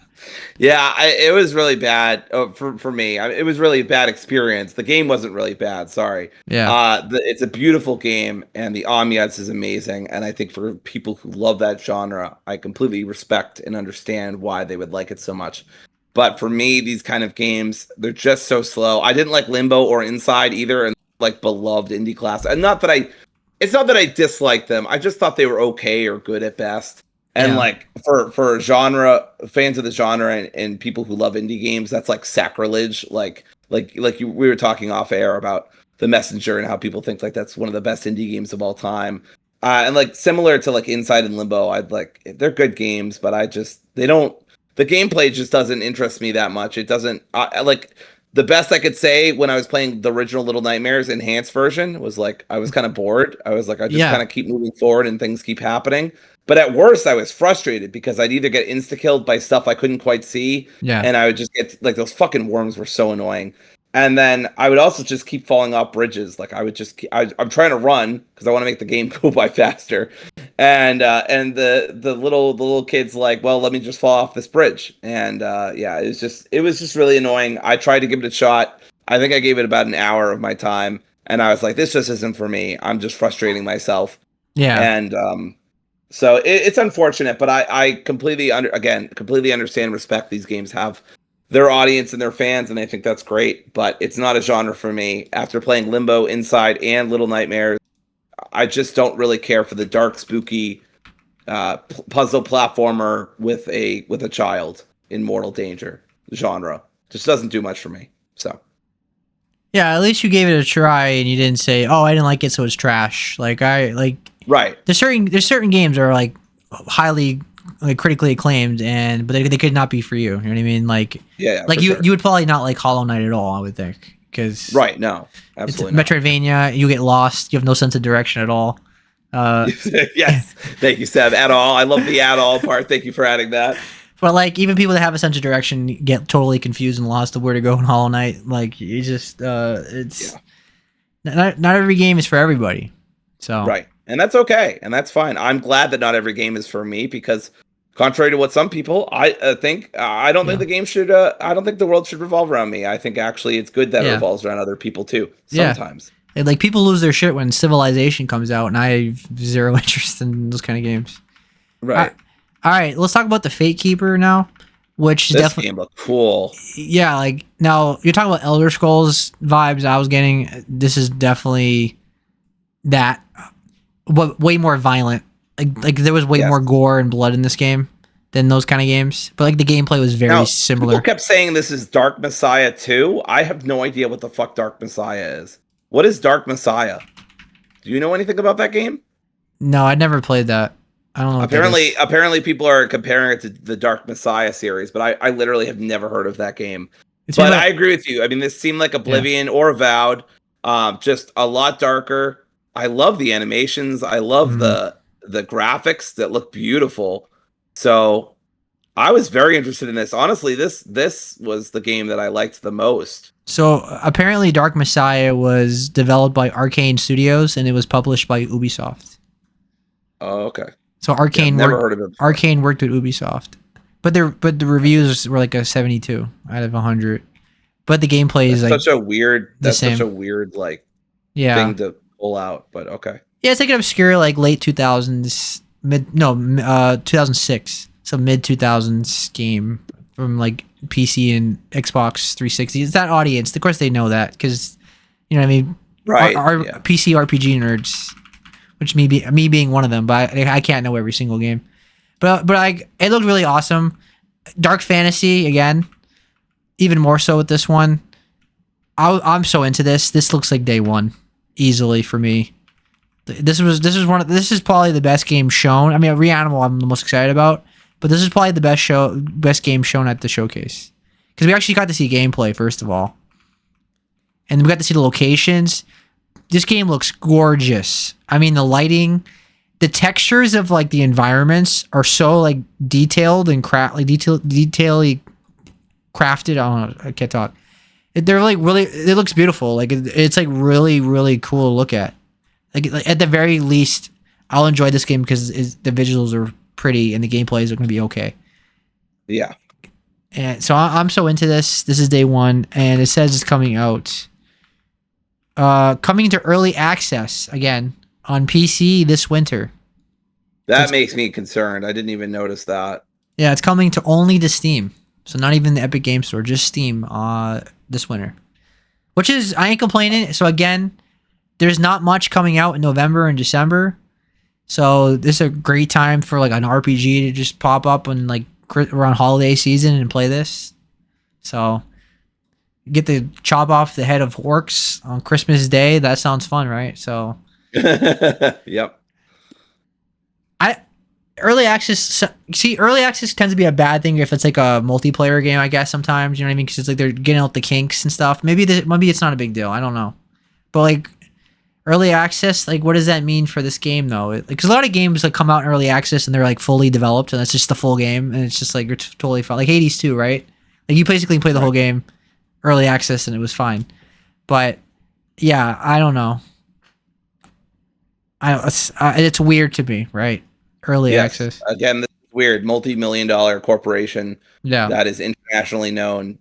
Yeah, it was really bad for me. It was really a bad experience. The game wasn't really bad. Sorry. Yeah. It's a beautiful game, and the ambiance is amazing. And I think for people who love that genre, I completely respect and understand why they would like it so much. But for me, these kind of games, they're just so slow. I didn't like Limbo or Inside either, and like beloved indie class. And it's not that I disliked them. I just thought they were okay or good at best. And Yeah. like for genre fans of the genre and people who love indie games, that's like sacrilege. We were talking off air about The Messenger and how people think like that's one of the best indie games of all time. And like similar to like Inside and Limbo, they're good games, but the gameplay just doesn't interest me that much. It doesn't like the best I could say when I was playing the original Little Nightmares enhanced version was like I was kind of bored. I was like I just kind of keep moving forward and things keep happening. But at worst, I was frustrated because I'd either get insta-killed by stuff I couldn't quite see, and I would just get, like, those fucking worms were so annoying. And then I would also just keep falling off bridges. Like, I'm trying to run because I want to make the game go by faster. And the little kid's like, well, let me just fall off this bridge. And yeah, it was just really annoying. I tried to give it a shot. I think I gave it about an hour of my time. And I was like, this just isn't for me. I'm just frustrating myself. Yeah. And So it's unfortunate, but I completely completely understand, respect these games have their audience and their fans, and I think that's great. But it's not a genre for me. After playing Limbo, Inside, and Little Nightmares, I just don't really care for the dark, spooky puzzle platformer with a child in mortal danger genre. Just doesn't do much for me. So Yeah, at least you gave it a try and you didn't say, "Oh, I didn't like it, so it's trash." Like right. there's certain games that are like highly like critically acclaimed, but they could not be for you. You know what I mean? Like Yeah, like for sure. you would probably not like Hollow Knight at all. I would think because Right. No, it's absolutely not. Metroidvania. You get lost. You have no sense of direction at all. Yes. Thank you, Seb. At all. I love the at all part. Thank you for adding that. But like even people that have a sense of direction get totally confused and lost of where to go in Hollow Knight. Like you just it's not every game is for everybody. So Right. And that's okay. And that's fine. I'm glad that not every game is for me because contrary to what some people think, I don't think the game should I don't think the world should revolve around me. I think actually it's good that it revolves around other people too. Sometimes. And, like people lose their shit when Civilization comes out and I have zero interest in those kind of games. Right. All right, let's talk about the Fate Keeper now, which is this game looked cool. Yeah, like now you're talking about Elder Scrolls vibes I was getting. This is definitely that, but way more violent. Like there was way more gore and blood in this game than those kind of games. But like the gameplay was very similar. People kept saying this is Dark Messiah 2. I have no idea what the fuck Dark Messiah is. What is Dark Messiah? Do you know anything about that game? No, I never played that. I don't know. Apparently people are comparing it to the Dark Messiah series, but I literally have never heard of that game. But I agree with you. I mean, this seemed like Oblivion or Avowed, just a lot darker. I love the animations. I love the graphics that look beautiful. So I was very interested in this. Honestly, this was the game that I liked the most. So apparently Dark Messiah was developed by Arcane Studios and it was published by Ubisoft. Oh, okay. So Arcane worked with Ubisoft. But the reviews were like a 72 out of 100. But the gameplay is like such a weird like thing to pull out, but okay. Yeah, it's like an obscure like late 2000s 2006. So mid 2000s game from like PC and Xbox 360. It's that audience. Of course they know that cuz you know what I mean? Right. Our PC RPG nerds, which me being one of them, but I can't know every single game. But it looked really awesome. Dark fantasy again, even more so with this one. I'm so into this. This looks like day one, easily for me. This is probably the best game shown. I mean, Reanimal I'm the most excited about, but this is probably the best game shown at the showcase because we actually got to see gameplay first of all, and we got to see the locations. This game looks gorgeous. I mean, the lighting, the textures of like the environments are so like detailed and detailedly crafted. I don't know. I can't talk. They're like really. It looks beautiful. Like it's like really really cool to look at. Like at the very least, I'll enjoy this game because the visuals are pretty and the gameplay is going to be okay. Yeah. And so I'm so into this. This is day one, and it says it's coming out. Coming to early access again on PC this winter. That makes me concerned. I didn't even notice that. Yeah, it's coming to only to Steam. So not even the Epic Game Store, just Steam this winter. Which is, I ain't complaining. So again, there's not much coming out in November and December. So this is a great time for like an RPG to just pop up and like around holiday season and play this. So get to chop off the head of orcs on Christmas Day. That sounds fun, right? So yep. Early access tends to be a bad thing if it's like a multiplayer game, I guess sometimes, you know what I mean? Because it's like they're getting out the kinks and stuff. Maybe it's not a big deal. I don't know. But like early access, like what does that mean for this game though? Because a lot of games like come out in early access and they're like fully developed and it's just the full game and it's just like you're totally fine. Like Hades 2, right? Like you basically play the whole game early access and it was fine. But yeah, I don't know. It's weird to me, right? Early access. Again, this is weird. Multi-million-dollar corporation that is internationally known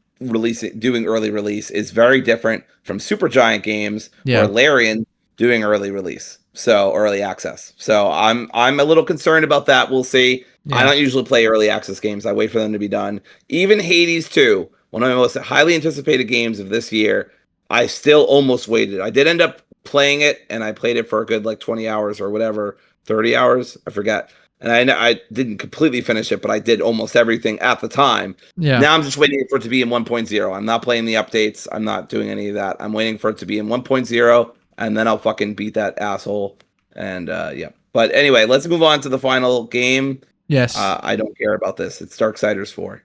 doing early release is very different from Supergiant Games or Larian doing early release, so early access. So I'm a little concerned about that. We'll see. I Yeah. don't usually play early access games. I wait for them to be done. Even Hades 2, one of my most highly anticipated games of this year, I still almost waited. I did end up playing it, and I played it for a good like 20 hours or whatever, 30 hours, I forget. And I didn't completely finish it, but I did almost everything at the time. Yeah. Now I'm just waiting for it to be in 1.0. I'm not playing the updates. I'm not doing any of that. I'm waiting for it to be in 1.0, and then I'll fucking beat that asshole. And yeah. But anyway, let's move on to the final game. Yes. I don't care about this. It's Darksiders 4.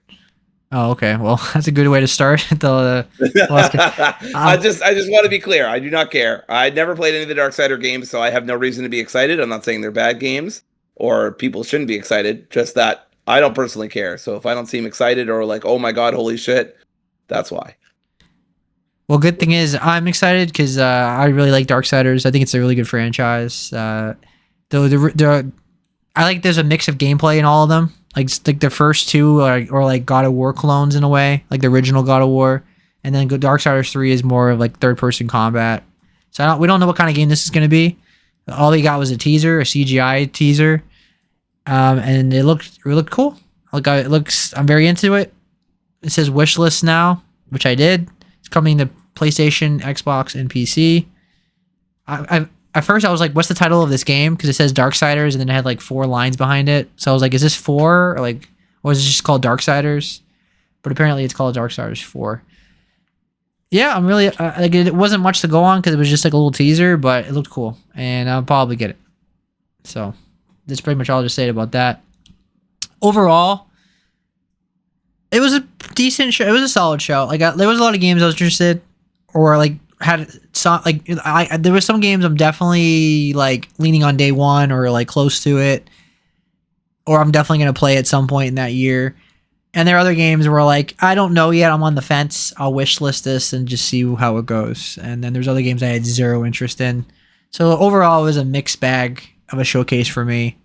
Oh, okay. Well, that's a good way to start. Last game. I just want to be clear. I do not care. I never played any of the Darksider games, so I have no reason to be excited. I'm not saying they're bad games or people shouldn't be excited. Just that I don't personally care. So if I don't seem excited or like, oh my god, holy shit, that's why. Well, good thing is I'm excited because I really like Darksiders. I think it's a really good franchise. I like there's a mix of gameplay in all of them. Like the first two are like God of War clones in a way, like the original God of War, and then Darksiders 3 is more of like third person combat. So we don't know what kind of game this is going to be. All we got was a teaser, a CGI teaser, and it looked cool. Like it looks, I'm very into it. It says wish list now, which I did. It's coming to PlayStation, Xbox, and PC. At first I was like, what's the title of this game? Because it says Darksiders, and then it had like 4 lines behind it. So I was like, is this 4? Or like, or is it just called Darksiders? But apparently it's called Darksiders 4. Yeah, I'm really like it wasn't much to go on because it was just like a little teaser, but it looked cool, and I'll probably get it. So that's pretty much all I'll just say about that. Overall, it was a decent show. It was a solid show. Like there was a lot of games I was interested, or like had some like there was some games I'm definitely like leaning on day one or like close to it, or I'm definitely gonna play at some point in that year. And there are other games where like I don't know yet. I'm on the fence. I'll wish list this and just see how it goes. And then there's other games I had zero interest in. So overall, it was a mixed bag of a showcase for me.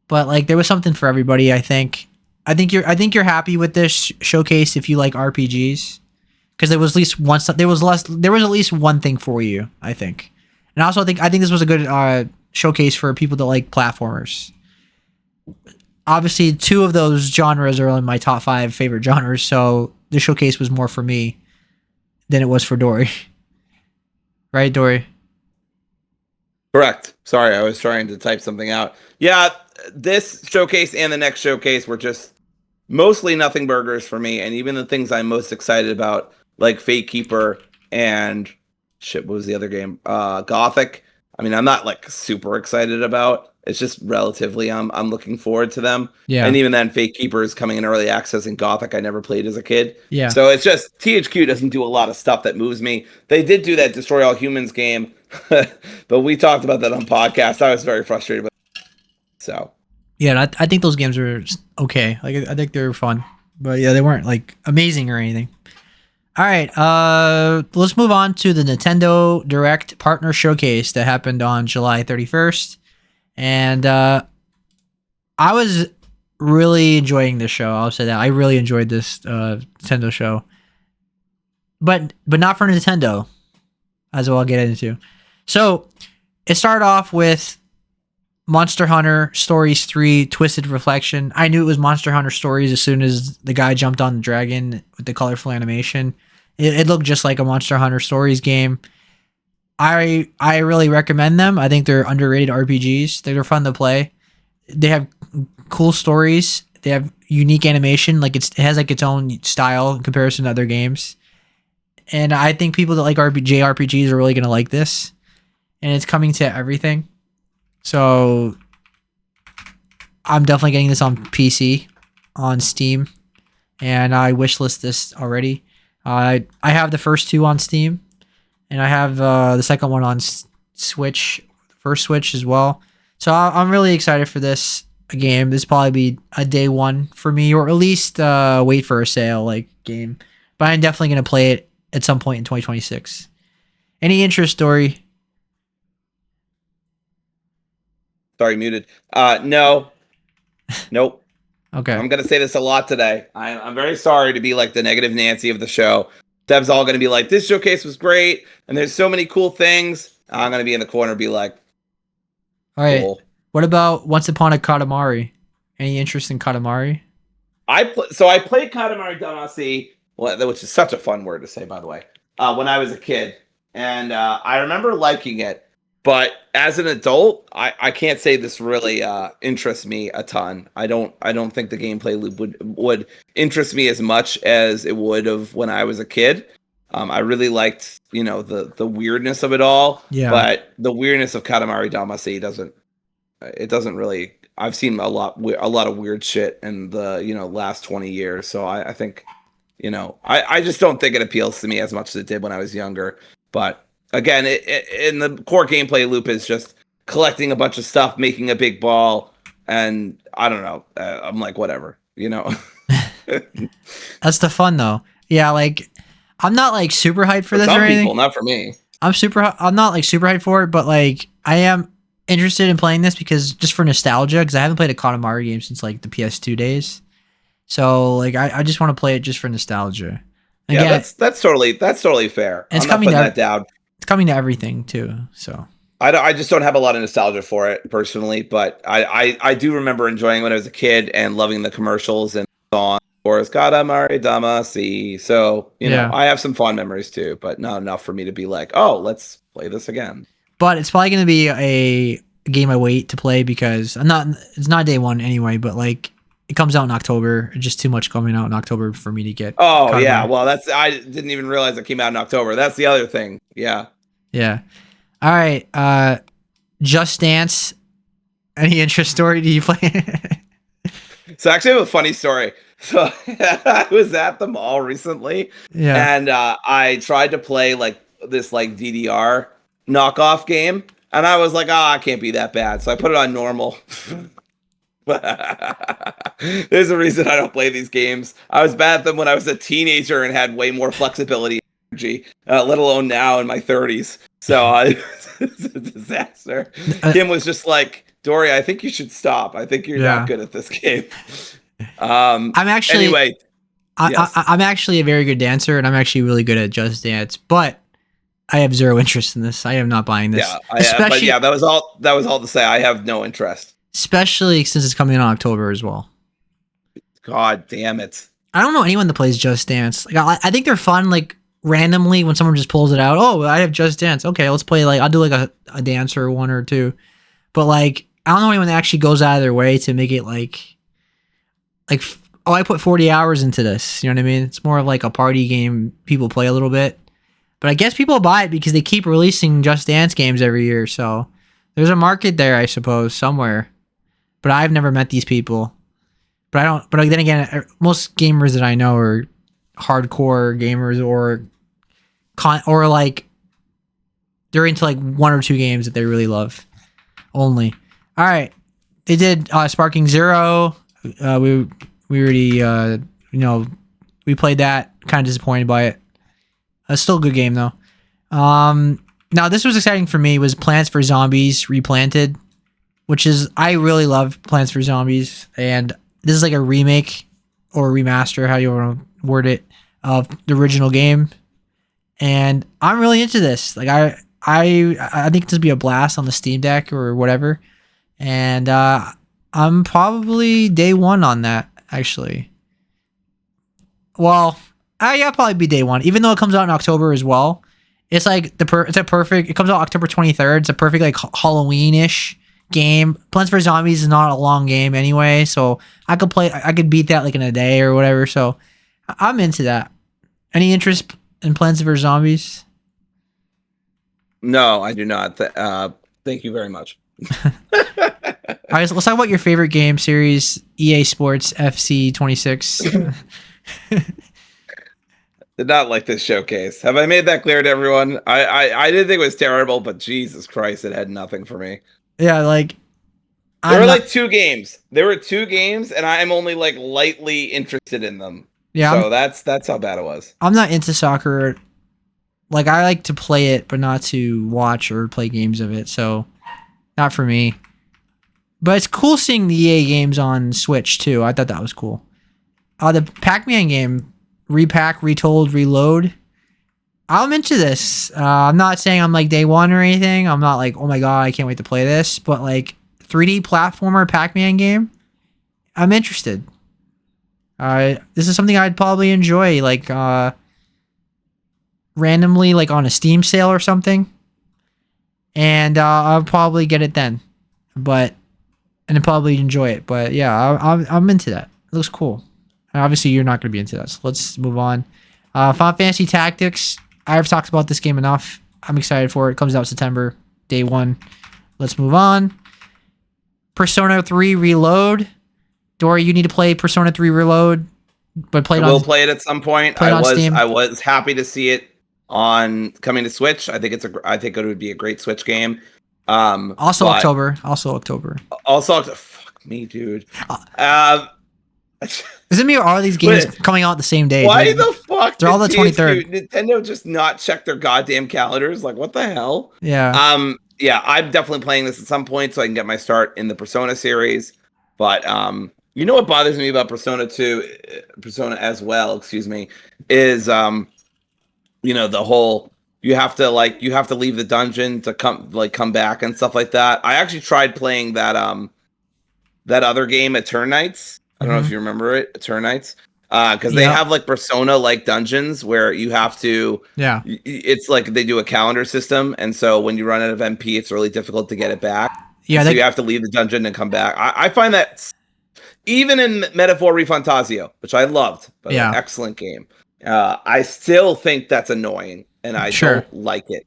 But like there was something for everybody. I think you're happy with this showcase if you like RPGs, because there was at least there was at least one thing for you. I think, and I also think this was a good showcase for people that like platformers. Obviously, 2 of those genres are in my top 5 favorite genres, so the showcase was more for me than it was for Dory. Right, Dory? Correct. Sorry, I was trying to type something out. Yeah, this showcase and the next showcase were just mostly nothing burgers for me, and even the things I'm most excited about, like Fate Keeper and shit, what was the other game? Gothic. I mean, I'm not like super excited about. It's just relatively I'm looking forward to them. Yeah. And even then, Fate Keeper is coming in early access, and Gothic I never played as a kid. Yeah. So it's just THQ doesn't do a lot of stuff that moves me. They did do that Destroy All Humans game, but we talked about that on podcast. I was very frustrated with it. So yeah, I think those games are okay. Like I think they're fun, but yeah, they weren't like amazing or anything. All right, let's move on to the Nintendo Direct Partner Showcase that happened on July 31st. And I was really enjoying this show. I'll say that. I really enjoyed this Nintendo show. But not for Nintendo, as well I'll get into. So, it started off with Monster Hunter Stories 3 Twisted Reflection. I knew it was Monster Hunter Stories as soon as the guy jumped on the dragon with the colorful animation. It looked just like a Monster Hunter Stories game. I really recommend them. I think they're underrated RPGs. They're fun to play. They have cool stories. They have unique animation. Like it has like its own style in comparison to other games. And I think people that like JRPGs are really gonna like this. And it's coming to everything. So I'm definitely getting this on PC, on Steam, and I wishlist this already. I have the first 2 on Steam. And I have the second one on Switch, first Switch as well. So I'm really excited for this game. This will probably be a day one for me, or at least wait for a sale like game. But I'm definitely going to play it at some point in 2026. Any interest, Dory? sorry, muted. No. Nope. Okay. I'm going to say this a lot today. I'm very sorry to be like the negative Nancy of the show. Dev's all going to be like, this showcase was great, and there's so many cool things. I'm gonna be in the corner, be like, All right. cool. What about Once Upon a Katamari? Any interest in Katamari? I played Katamari Damacy, which is such a fun word to say, by the way, when I was a kid, and I remember liking it. But as an adult, I can't say this really interests me a ton. I don't think the gameplay loop would interest me as much as it would have when I was a kid. I really liked, the weirdness of it all, Yeah. but the weirdness of Katamari Damacy doesn't really. I've seen a lot of weird shit in the last 20 years, so I think I just don't think it appeals to me as much as it did when I was younger. But again, in the core gameplay loop is just collecting a bunch of stuff, making a big ball, and I don't know. I'm like, whatever. That's the fun though. Yeah, like I'm not like super hyped for For this some or anything. people, not for me. I'm not like super hyped for it, but like I am interested in playing this because just for nostalgia, because I haven't played a Katamari game since like the PS2 days. So like I just want to play it just for nostalgia. Again, Yeah, that's totally fair. it's I'm not coming putting to that down. it's coming to everything too. So I just don't have a lot of nostalgia for it personally, but I do remember enjoying when I was a kid and loving the commercials and songs. Or it's Katamari Damacy. So, Yeah. I have some fond memories too, but not enough for me to be like, oh, let's play this again. but it's probably going to be a game I wait to play because it's not day one anyway, but like it comes out in October. It's just too much coming out in October for me to get. Oh, Katamari. yeah. Well, I didn't even realize it came out in October. That's the other thing. Yeah. Yeah. All right. Just Dance. Any interest story? Do you play? So actually I have a funny story. So I was at the mall recently, Yeah. and I tried to play like this like DDR knockoff game, and I was like, I can't be that bad. So I put it on normal. There's a reason I don't play these games. I was bad at them when I was a teenager and had way more flexibility and energy, let alone now in my 30s. So it's a disaster. Kim was just like, Dory, I think you should stop. I think you're not good at this game. I'm actually anyway. Yes. I'm actually a very good dancer, and I'm actually really good at Just Dance, but I have zero interest in this. I am not buying this. Yeah, but yeah, that was all to say. I have no interest, especially since it's coming in October as well. God damn it! I don't know anyone that plays Just Dance. Like I think they're fun. Like randomly when someone just pulls it out. Oh, I have Just Dance. Okay, let's play. Like I'll do like a dance or one or two, but like I don't know anyone that actually goes out of their way to make it like oh, I put 40 hours into this. You know what I mean? It's more of like a party game people play a little bit. But I guess people buy it because they keep releasing Just Dance games every year. So there's a market there, I suppose, somewhere. But I've never met these people. But I don't. But then again, most gamers that I know are hardcore gamers or like they're into like one or two games that they really love only. All right. They did Sparking Zero. We already we played that. Kind of disappointed by it. Still a good game though. Now this was exciting for me. Was Plants vs Zombies Replanted, which is I really love Plants vs Zombies, and this is like a remake or a remaster, how you want to word it, of the original game. And I'm really into this. Like I think this would be a blast on the Steam Deck or whatever. And I'm probably day one on that, actually. Well, yeah, probably be day one, even though it comes out in October as well. It's like it comes out October 23rd. It's a perfect like Halloween-ish game. Plants vs Zombies is not a long game anyway, so I could beat that like in a day or whatever. So I'm into that. Any interest in Plants vs Zombies? No, I do not. Thank you very much. All right, so let's talk about your favorite game series, EA Sports FC 26. Did not like this showcase. Have I made that clear to everyone? I didn't think it was terrible, but Jesus Christ, it had nothing for me. Yeah, like there were like two games. There were two games, and I'm only like lightly interested in them. Yeah, so that's how bad it was. I'm not into soccer. Like I like to play it, but not to watch or play games of it. So not for me. But it's cool seeing the EA games on Switch too. I thought that was cool. The Pac-Man game, Repack, Retold, Reload. I'm into this. I'm not saying I'm like day one or anything. I'm not like, oh my god, I can't wait to play this. But like 3D platformer Pac-Man game, I'm interested. This is something I'd probably enjoy, like randomly, like on a Steam sale or something, and I'll probably get it then. But and I'd probably enjoy it. But yeah, I'm into that. It looks cool. Obviously, you're not going to be into that. So let's move on. Final Fantasy Tactics. I've talked about this game enough. I'm excited for it. It comes out September, day one. Let's move on. Persona 3 Reload. Dory, you need to play Persona 3 Reload, but I will play it at some point. play it on Steam. I was happy to see it on coming to Switch. I think I think it would be a great Switch game. Also October. Fuck me, dude. Is it me or are these games coming out the same day? Why the fuck? They're all the 23rd. Nintendo just not check their goddamn calendars. Like, what the hell? Yeah. Yeah, I'm definitely playing this at some point so I can get my start in the Persona series. But you know what bothers me about Persona as well, excuse me, is the whole you have to leave the dungeon to come back and stuff like that. I actually tried playing that other game, Eternights. I don't know if you remember it, Eternights. Because they have like Persona like dungeons where you have to. Yeah. It's like they do a calendar system, and so when you run out of MP, it's really difficult to get it back. Yeah. So you have to leave the dungeon and come back. I find that even in Metaphor Refantasio, which I loved, but an excellent game. I still think that's annoying, and I don't like it.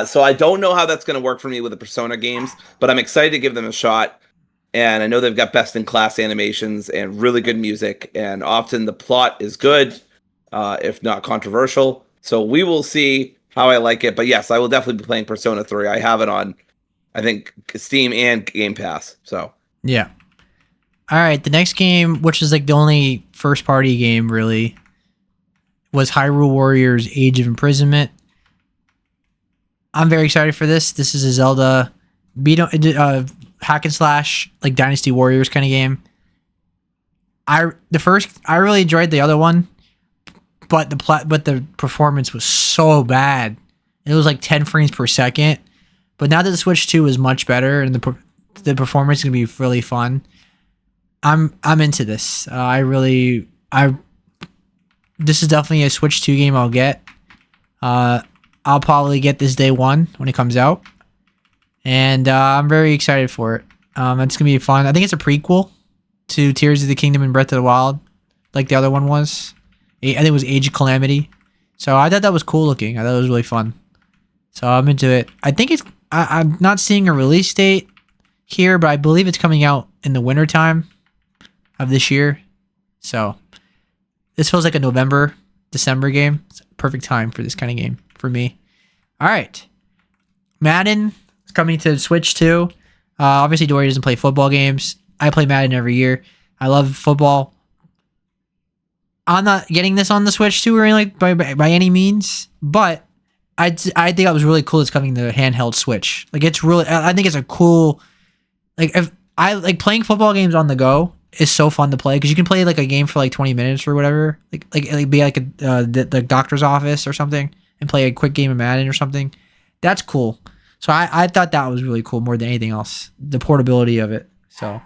So I don't know how that's going to work for me with the Persona games, but I'm excited to give them a shot. And I know they've got best-in-class animations and really good music, and often the plot is good, if not controversial. So we will see how I like it. But yes, I will definitely be playing Persona 3. I have it on, I think, Steam and Game Pass. So yeah. All right, the next game, which is like the only first-party game really, was Hyrule Warriors: Age of Imprisonment. I'm very excited for this. This is a Zelda hack and slash, like Dynasty Warriors kind of game. I really enjoyed the other one, but the performance was so bad. It was like 10 frames per second. But now that the Switch 2 is much better and the performance is gonna be really fun, I'm into this. This is definitely a Switch 2 game I'll get. I'll probably get this day one when it comes out. And I'm very excited for it. It's going to be fun. I think it's a prequel to Tears of the Kingdom and Breath of the Wild, like the other one was. I think it was Age of Calamity. So I thought that was cool looking. I thought it was really fun. So I'm into it. I think I'm not seeing a release date here, but I believe it's coming out in the wintertime of this year. So this feels like a November, December game. It's a perfect time for this kind of game for me. All right. Madden coming to Switch too. Obviously, Dory doesn't play football games. I play Madden every year. I love football. I'm not getting this on the Switch too, or like by any means, but I think that was really cool. It's coming to handheld Switch. Like it's really, I think it's a cool. Like if I like playing football games on the go is so fun to play because you can play like a game for like 20 minutes or whatever. Like be like the doctor's office or something and play a quick game of Madden or something. That's cool. So I thought that was really cool more than anything else. The portability of it. So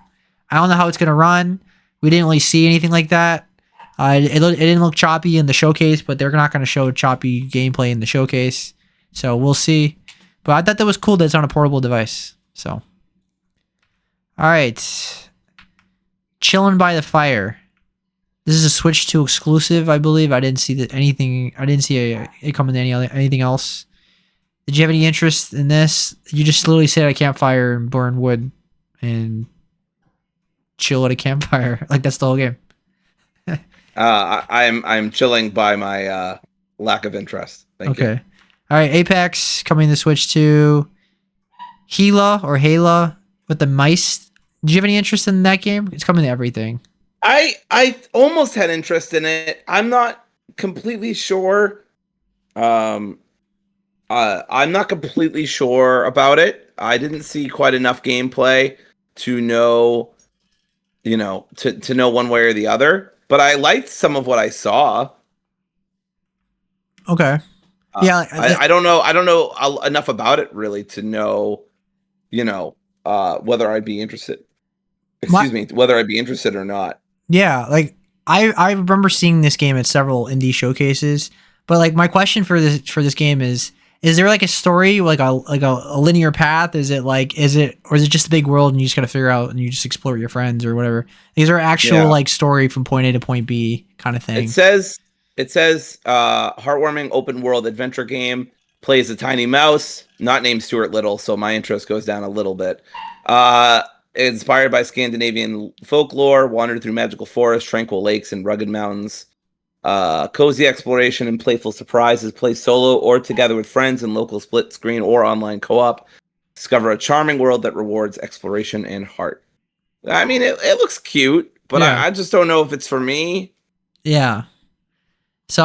I don't know how it's gonna run. We didn't really see anything like that. It didn't look choppy in the showcase, but they're not gonna show choppy gameplay in the showcase. So we'll see. But I thought that was cool that it's on a portable device. So all right, Chilling by the Fire. This is a Switch 2 exclusive, I believe. I didn't see anything. I didn't see it coming to anything else. Did you have any interest in this? You just literally sit at a campfire and burn wood and chill at a campfire. Like that's the whole game. I'm chilling by my lack of interest. Thank you. All right, Apex coming to Switch 2. Hela with the mice. Did you have any interest in that game? It's coming to everything. I almost had interest in it. I'm not completely sure. I'm not completely sure about it. I didn't see quite enough gameplay to know, to know one way or the other. But I liked some of what I saw. Okay. Yeah, I don't know. I don't know enough about it really to know, whether I'd be interested. my Excuse me, whether I'd be interested or not. yeah, like I remember seeing this game at several indie showcases, but like my question for this game is there like a story, like a linear path? Or is it just a big world and you just gotta figure out and you just explore with your friends or whatever? Is there actual Yeah. like story from point A to point B kind of It thing? says heartwarming open world adventure game. Plays a tiny mouse, not named Stuart Little, so my interest goes down a little bit. Uh, Inspired by Scandinavian folklore, wandered through magical forests, tranquil lakes, and rugged mountains. Cozy exploration and playful surprises. Play solo or together with friends in local split screen or online co-op. Discover a charming world that rewards exploration and heart. I mean, it looks cute, but Yeah, I just don't know if it's for me. yeah. So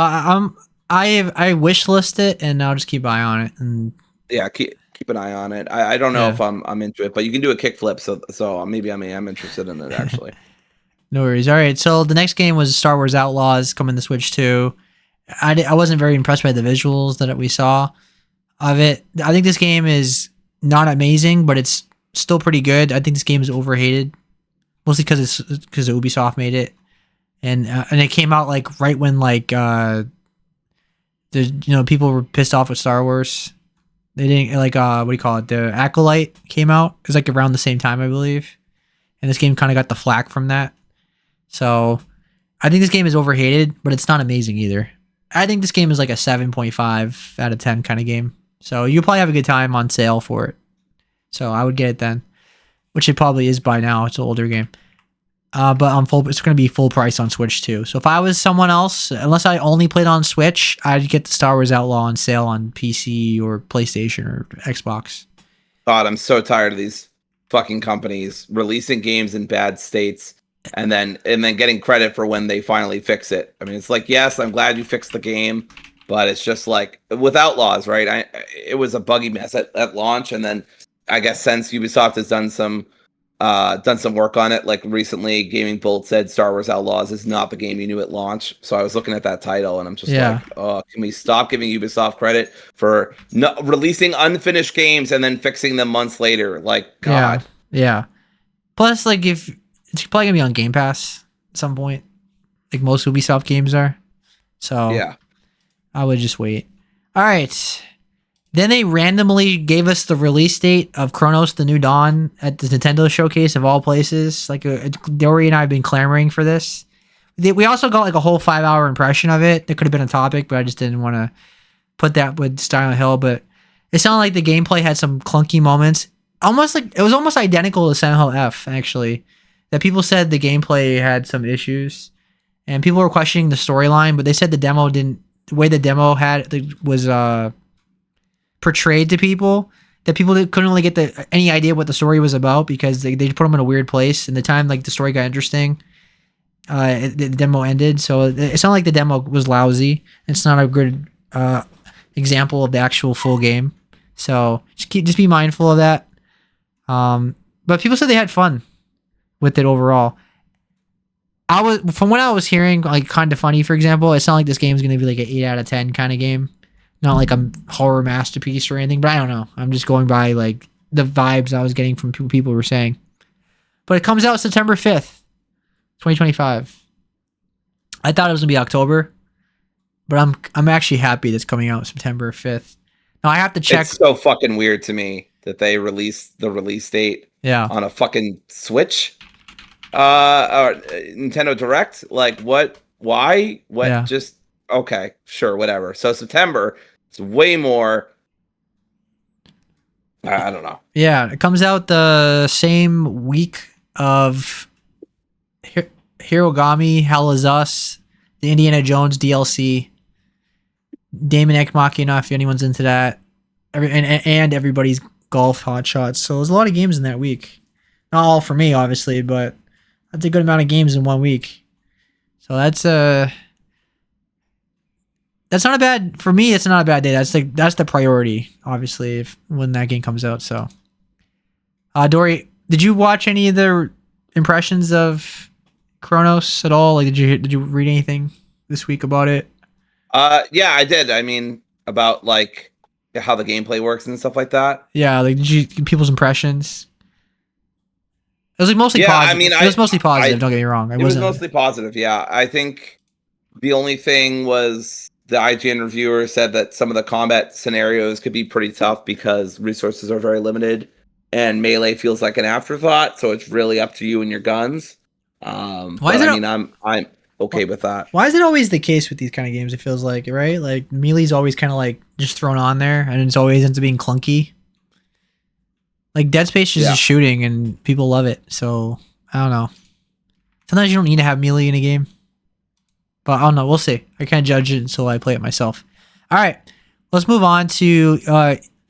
I wish list it and I'll just keep eye on it and Yeah, keep an eye on it. I don't know yeah. if I'm into it, but you can do a kickflip, so maybe I am interested in it actually. No worries. All right. So the next game was Star Wars Outlaws coming to Switch 2. I wasn't very impressed by the visuals that we saw of it. I think this game is not amazing, but it's still pretty good. I think this game is overhated, mostly because Ubisoft made it, and it came out like right when people were pissed off with Star Wars. They didn't like what do you call it? The Acolyte came out. It was like around the same time, I believe, and this game kind of got the flack from that. So I think this game is overhated, but it's not amazing either. I think this game is like a 7.5 out of 10 kind of game. So you'll probably have a good time on sale for it. So I would get it then, which it probably is by now. It's an older game. But it's going to be full price on Switch too. So if I was someone else, unless I only played on Switch, I'd get the Star Wars Outlaw on sale on PC or PlayStation or Xbox. God, I'm so tired of these fucking companies releasing games in bad states and then getting credit for when they finally fix it. I mean, it's like, yes, I'm glad you fixed the game, but it's just like with Outlaws, right? It was a buggy mess at launch, and then I guess since Ubisoft has done some work on it, like recently, Gaming Bolt said Star Wars Outlaws is not the game you knew at launch. So I was looking at that title and I'm just like, oh, can we stop giving Ubisoft credit for releasing unfinished games and then fixing them months later? Like, God. Yeah. Plus, like, if it's probably gonna be on Game Pass at some point, like most Ubisoft games are. So Yeah. I would just wait. All right. Then they randomly gave us the release date of Chronos: The New Dawn at the Nintendo Showcase of all places. Like Dory and I have been clamoring for this. We also got like a whole 5-hour impression of it. That could have been a topic, but I just didn't want to put that with Silent Hill. But it sounded like the gameplay had some clunky moments. It was almost identical to Silent Hill F, actually. That people said the gameplay had some issues, and people were questioning the storyline. But they said the way the demo was portrayed to people, that people couldn't really get any idea what the story was about because they put them in a weird place. And the time like the story got interesting, the demo ended. So it sounded like the demo was lousy. It's not a good example of the actual full game. So just be mindful of that. But people said they had fun with it overall. From what I was hearing, like Kind of Funny, for example, it sounded like this game's going to be like an 8 out of 10 kind of game. Not like a horror masterpiece or anything, but I don't know. I'm just going by like the vibes I was getting from people were saying. But it comes out September 5th, 2025. I thought it was gonna be October, but I'm actually happy that's coming out September 5th. Now I have to check. It's so fucking weird to me that they released the release date on a fucking Switch. Or Nintendo Direct. Like what? Why? What? Yeah. Just okay, sure, whatever. So September, it's way more. I don't know. Yeah, it comes out the same week of Hirogami, Hell Is Us, the Indiana Jones DLC, Damon Ex Machina, if anyone's into that, and everybody's golf hot shots. So there's a lot of games in that week. Not all for me, obviously, but that's a good amount of games in 1 week. So that's not a bad for me. It's not a bad day. That's the priority, obviously, when that game comes out. So, Dory, did you watch any of the impressions of Chronos at all? Like, did you read anything this week about it? Yeah, I did. I mean, about like how the gameplay works and stuff like that? Yeah, like people's impressions. It was like mostly Yeah, I positive. mean, It was mostly positive. I Don't get me wrong. it was mostly positive. Yeah, I think the only thing was the IGN reviewer said that some of the combat scenarios could be pretty tough because resources are very limited, and melee feels like an afterthought. So it's really up to you and your guns. But I mean, I'm okay with that. Why is it always the case with these kind of games? It feels like, right? Like melee's always kind of like just thrown on there, and it's always ends up being clunky. Like Dead Space is just shooting, and people love it. So I don't know. Sometimes you don't need to have melee in a game, but I don't know. We'll see. I can't judge it until I play it myself. All right, let's move on to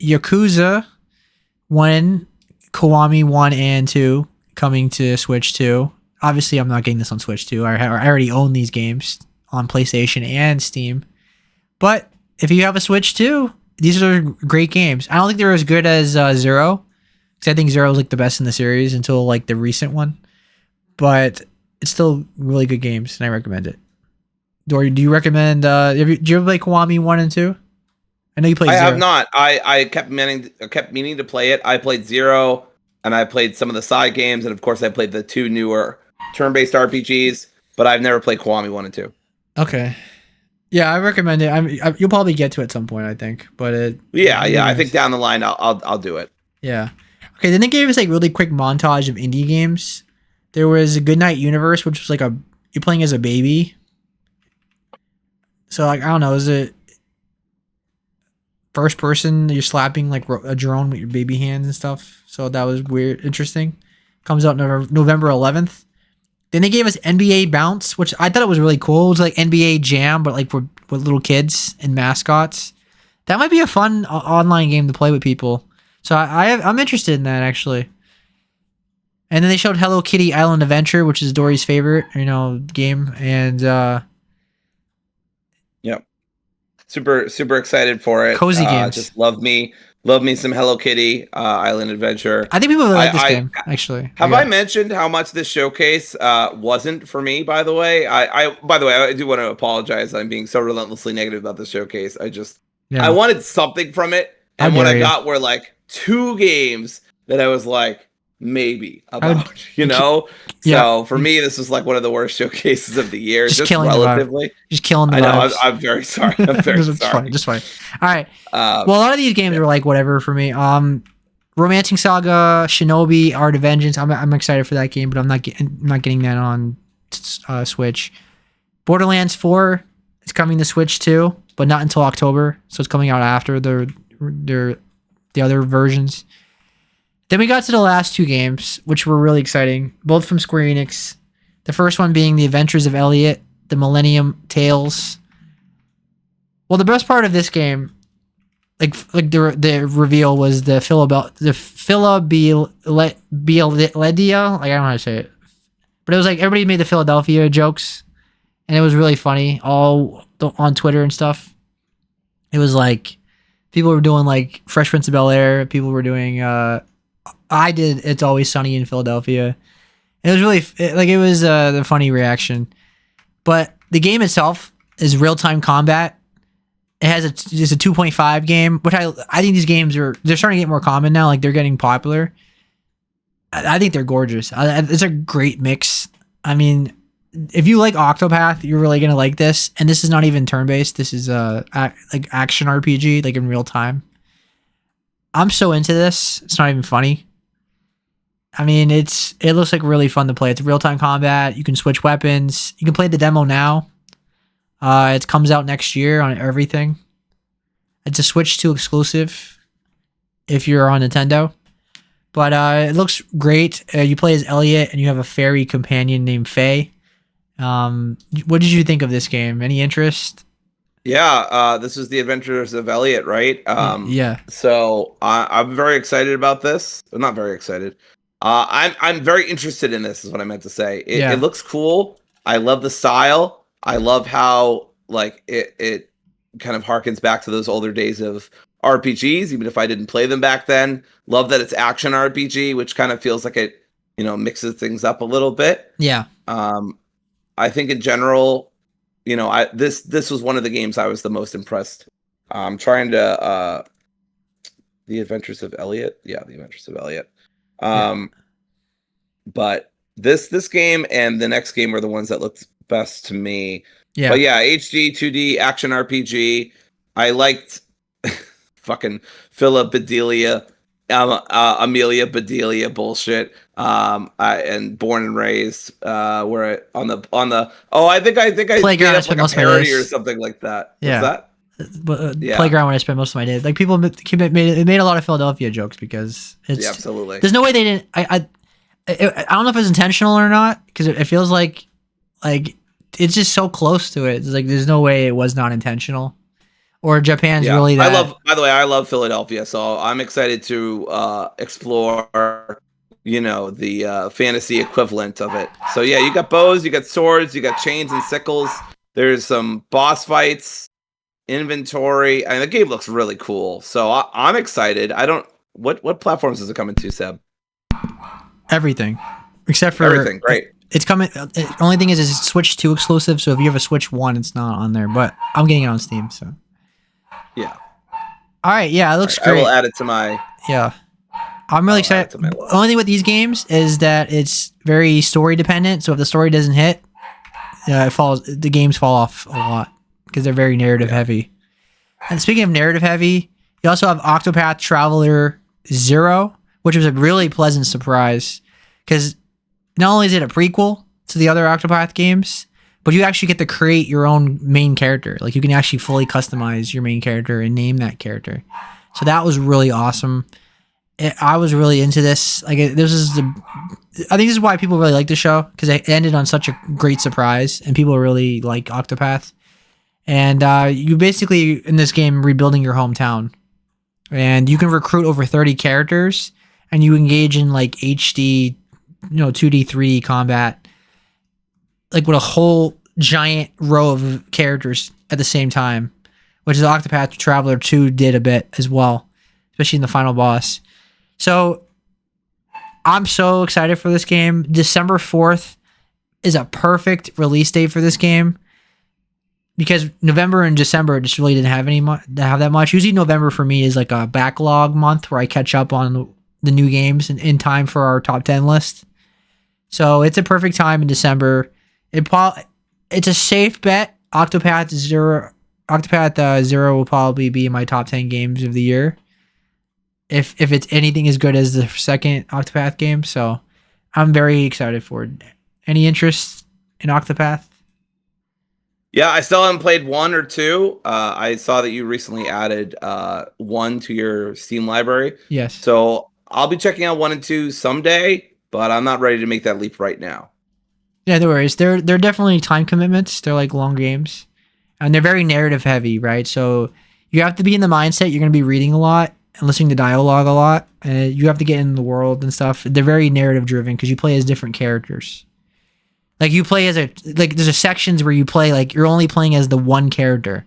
Yakuza 1, Kiwami 1 and 2 coming to Switch 2. Obviously, I'm not getting this on Switch 2. I already own these games on PlayStation and Steam. But if you have a Switch 2, these are great games. I don't think they're as good as Zero, because I think Zero was like the best in the series until like the recent one. But it's still really good games, and I recommend it. Dory, do you recommend? Do you ever play Kiwami 1 and 2? I know you played Zero. I have not. I kept meaning to play it. I played Zero, and I played some of the side games, and of course, I played the 2 newer turn-based RPGs. But I've never played Kiwami 1 and 2. Okay. Yeah, I recommend it. You'll probably get to it at some point, I think. But yeah. I think down the line, I'll do it. Yeah. Okay. Then they gave us like really quick montage of indie games. There was a Goodnight Universe, which was like you're playing as a baby. So like I don't know, is it first person? You're slapping like a drone with your baby hands and stuff. So that was weird, interesting. Comes out November 11th. Then they gave us NBA Bounce, which I thought it was really cool. It was like NBA Jam, but like with little kids and mascots. That might be a fun online game to play with people. So I'm interested in that actually. And then they showed Hello Kitty Island Adventure, which is Dory's favorite, game. And yep, super excited for it. Cozy games. Just love me some Hello Kitty Island Adventure. I think people really like this game. Actually, have I mentioned how much this showcase wasn't for me? By the way, I do want to apologize. I'm being so relentlessly negative about the showcase. I wanted something from it, and what I got were like 2 games that I was like, maybe about, So for me, this was like one of the worst showcases of the year, just relatively. Just killing the vibes. I know. I'm very sorry. I'm very sorry. Just fine. All right. Well, a lot of these games were like whatever for me. Romancing Saga, Shinobi, Art of Vengeance. I'm excited for that game, but I'm not getting that on Switch. Borderlands 4 is coming to Switch too, but not until October. So it's coming out after the other versions. Then we got to the last 2 games, which were really exciting, both from Square Enix. The first one being The Adventures of Elliot, The Millennium Tales. Well, the best part of this game, like the reveal, was the Philadelphia. Like I don't know how to say it, but it was like everybody made the Philadelphia jokes, and it was really funny, all on Twitter and stuff. It was like people were doing like Fresh Prince of Bel-Air. People were doing. I did It's Always Sunny in Philadelphia. It was really it was the funny reaction. But the game itself is real-time combat. It's a 2.5 game, which I think these games they're starting to get more common now. Like they're getting popular. I think they're gorgeous. It's a great mix. I mean, if you like Octopath, you're really gonna like this. And this is not even turn-based. This is like action RPG, like in real time. I'm so into this. It's not even funny. I mean, it looks like really fun to play. It's real-time combat. You can switch weapons. You can play the demo now. It comes out next year on everything. It's a Switch 2 exclusive if you're on Nintendo. But it looks great. You play as Elliot, and you have a fairy companion named Faye. What did you think of this game? Any interest? Yeah, this is The Adventures of Elliot, right? Yeah. So I'm very excited about this. I'm not very excited. I'm very interested in this, is what I meant to say. It looks cool. I love the style. I love how like it kind of harkens back to those older days of RPGs, even if I didn't play them back then. Love that it's action RPG, which kind of feels like it, mixes things up a little bit. Yeah. I think in general, this was one of the games I was the most impressed I'm trying to The Adventures of Elliot. Yeah, The Adventures of Elliot. Yeah. But this game and the next game are the ones that looked best to me. Yeah. But yeah, HD 2D action RPG. I liked fucking Philip Bedelia, Amelia Bedelia bullshit. And Born and Raised, where I think I Playground, made I up like spent a most of my parody or days. something like that. What's Yeah. that? But Yeah. Playground when I spent most of my day. Like people made a lot of Philadelphia jokes because it's Yeah, absolutely. there's no way they didn't. I don't know if it's intentional or not because it feels like it's just so close to it. It's like there's no way it was not intentional or Japan's Yeah, really that. by the way, I love Philadelphia, so I'm excited to explore, the fantasy equivalent of it. So yeah, you got bows, you got swords, you got chains and sickles. There's some boss fights, inventory. I mean, the game looks really cool, so I'm excited. I don't. What platforms is it coming to, Seb? Everything except for Everything. Great. It's coming. The only thing is it's Switch 2 exclusive. So if you have a Switch 1, it's not on there. But I'm getting it on Steam. So Yeah. all right. Yeah, it looks All right, great. I will add it to my. Yeah. I'm really excited. The only thing with these games is that it's very story dependent. So if the story doesn't hit, the games fall off a lot because they're very narrative heavy. And speaking of narrative heavy, you also have Octopath Traveler 0, which was a really pleasant surprise because not only is it a prequel to the other Octopath games, but you actually get to create your own main character. Like you can actually fully customize your main character and name that character. So that was really awesome. I was really into this. I think this is why people really like the show because it ended on such a great surprise and people really like Octopath. And you basically in this game rebuilding your hometown, and you can recruit over 30 characters, and you engage in like HD, 2D, 3D combat, like with a whole giant row of characters at the same time, which is Octopath Traveler 2 did a bit as well, especially in the final boss. So I'm so excited for this game. December 4th is a perfect release date for this game because November and December just really didn't have that much. Usually November for me is like a backlog month where I catch up on the new games in time for our top 10 list. So it's a perfect time in December. It's a safe bet. Octopath Zero will probably be in my top 10 games of the year. If it's anything as good as the second Octopath game. So I'm very excited for it. Any interest in Octopath? Yeah, I still haven't played 1 or 2. I saw that you recently added 1 to your Steam library. Yes. So I'll be checking out 1 and 2 someday, but I'm not ready to make that leap right now. Yeah, no worries. They're definitely time commitments. They're like long games. And they're very narrative heavy, right? So you have to be in the mindset you're going to be reading a lot and listening to dialogue a lot. And you have to get in the world and stuff. They're very narrative driven because you play as different characters. Like you play there's a sections where you play like you're only playing as the one character,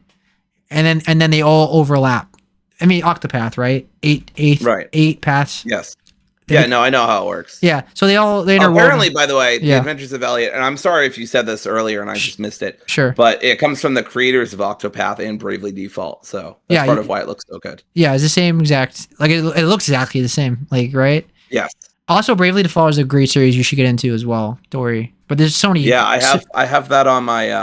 and then they all overlap. I mean, Octopath, right? Eight paths. Yes. I know how it works. Yeah. So they apparently, by the way, The Adventures of Elliot, and I'm sorry if you said this earlier and I just missed it. Sure. But it comes from the creators of Octopath and Bravely Default, so that's part of why it looks so good. Yeah, it's the same exact. Like it looks exactly the same. Like right. Yes. Also, Bravely Default is a great series you should get into as well, Dory. But there's so many. Yeah, I have that on my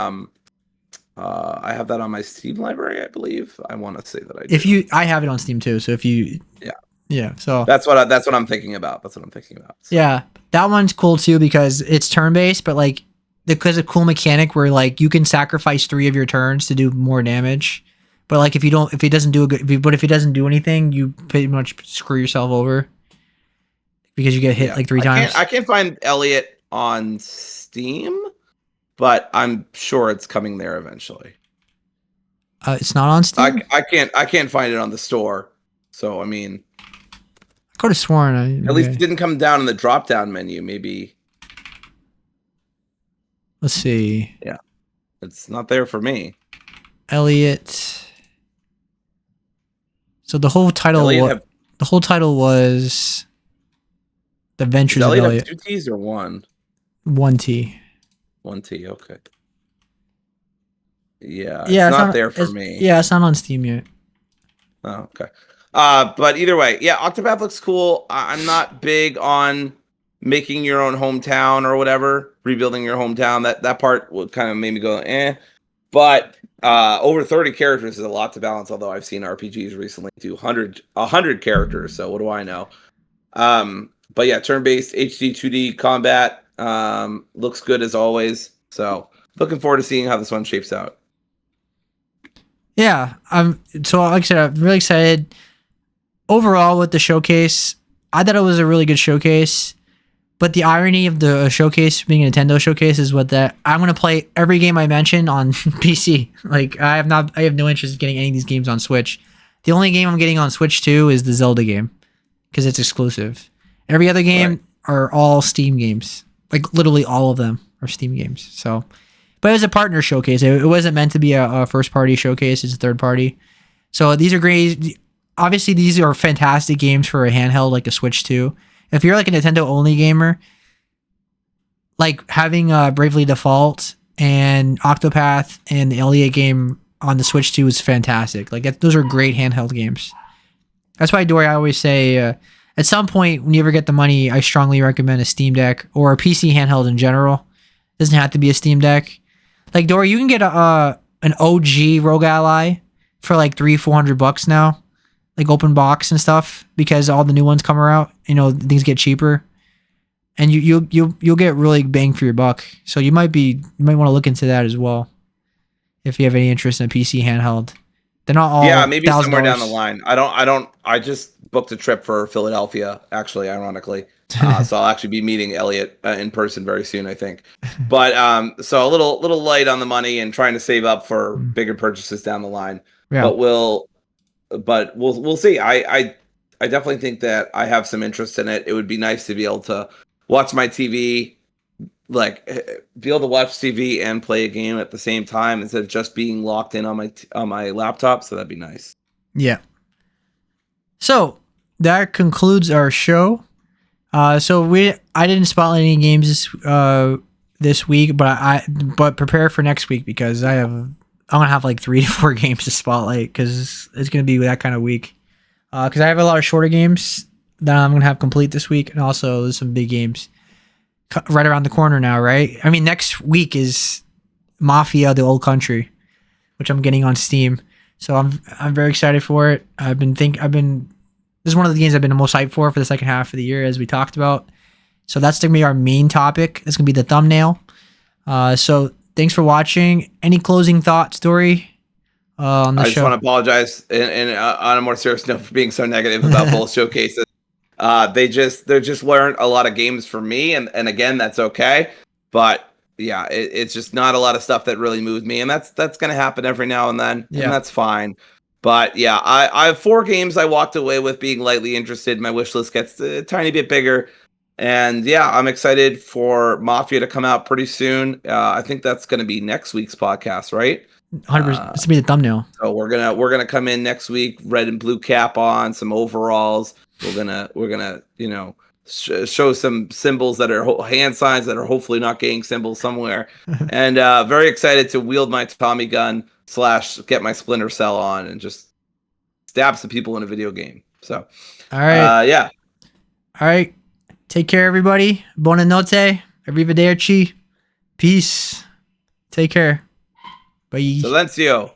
I have that on my Steam library, I believe. I want to say that I do. I have it on Steam too. So if you so that's what I'm thinking about. So. Yeah, that one's cool too because it's turn based, but like because a cool mechanic where like you can sacrifice 3 of your turns to do more damage. But like if it doesn't do anything, you pretty much screw yourself over because you get hit like 3 times. I can't find Elliot on Steam, but I'm sure it's coming there eventually. It's not on Steam. I can't find it on the store. So I mean, I could have sworn. At least it didn't come down in the drop down menu. Maybe. Let's see. Yeah, it's not there for me. Elliot. So the whole title was The Adventures of Elliot. 2 T's or 1? 1 T. 1 T. Okay. Yeah, it's not there for me. Yeah, it's not on Steam yet. Oh, okay. But either way, yeah, Octopath looks cool. I'm not big on making your own hometown or whatever, rebuilding your hometown. That part would kind of made me go, eh. But over 30 characters is a lot to balance. Although I've seen RPGs recently do 100 characters, so what do I know? But yeah, turn-based HD 2D combat looks good as always. So looking forward to seeing how this one shapes out. Yeah, so like I said, I'm really excited. Overall, with the showcase, I thought it was a really good showcase. But the irony of the showcase being a Nintendo showcase is that I'm gonna play every game I mentioned on PC. Like I have no interest in getting any of these games on Switch. The only game I'm getting on Switch too is the Zelda game because it's exclusive. Every other game are all Steam games. Like literally all of them are Steam games. So, but it was a partner showcase. It wasn't meant to be a first party showcase. It's a third party. So these are great. Obviously, these are fantastic games for a handheld like the Switch 2. If you're like a Nintendo only gamer, like having Bravely Default and Octopath and the Elliot game on the Switch 2 is fantastic. Like those are great handheld games. That's why, Dory, I always say at some point when you ever get the money, I strongly recommend a Steam Deck or a PC handheld in general. It doesn't have to be a Steam Deck. Like Dory, you can get an OG Rogue Ally for like $300-400 now, like open box and stuff, because all the new ones come out. You know, things get cheaper, and you'll get really bang for your buck. So you might want to look into that as well if you have any interest in a PC handheld. They're not all maybe somewhere down the $1,000. line. I just booked a trip for Philadelphia, actually, ironically. So I'll actually be meeting Elliot in person very soon, I think. But so a little light on the money and trying to save up for bigger purchases down the line. Yeah. But we'll see. I definitely think that I have some interest in it. It would be nice to be able to watch my TV, like be able to watch TV and play a game at the same time instead of just being locked in on my laptop. So that'd be nice. Yeah. So that concludes our show. I didn't spotlight any games this week, but prepare for next week because I'm gonna have like 3 to 4 games to spotlight because it's gonna be that kind of week. Because I have a lot of shorter games that I'm gonna have complete this week, and also there's some big games right around the corner now. Right? I mean, next week is Mafia: The Old Country, which I'm getting on Steam. So I'm very excited for it. This is one of the games I've been the most hyped for the second half of the year, as we talked about. So that's going to be our main topic. That's going to be the thumbnail. So thanks for watching. Any closing thoughts, Dory, on the show? I just want to apologize and on a more serious note for being so negative about both showcases. There just weren't a lot of games for me, and again, that's okay. But yeah, it's just not a lot of stuff that really moved me, and that's going to happen every now and then, and that's fine. But yeah, I have 4 games I walked away with being lightly interested. My wish list gets a tiny bit bigger. And yeah, I'm excited for Mafia to come out pretty soon. I think that's going to be next week's podcast, right? 100%. It's going to be the thumbnail. So we're gonna come in next week, red and blue cap on, some overalls. We're gonna show some symbols that are hand signs that are hopefully not gang symbols somewhere. And very excited to wield my Tommy gun / get my Splinter Cell on and just stab some people in a video game. So, all right, yeah. All right, take care, everybody. Buonanotte, arrivederci, peace. Take care. Bye. Silencio.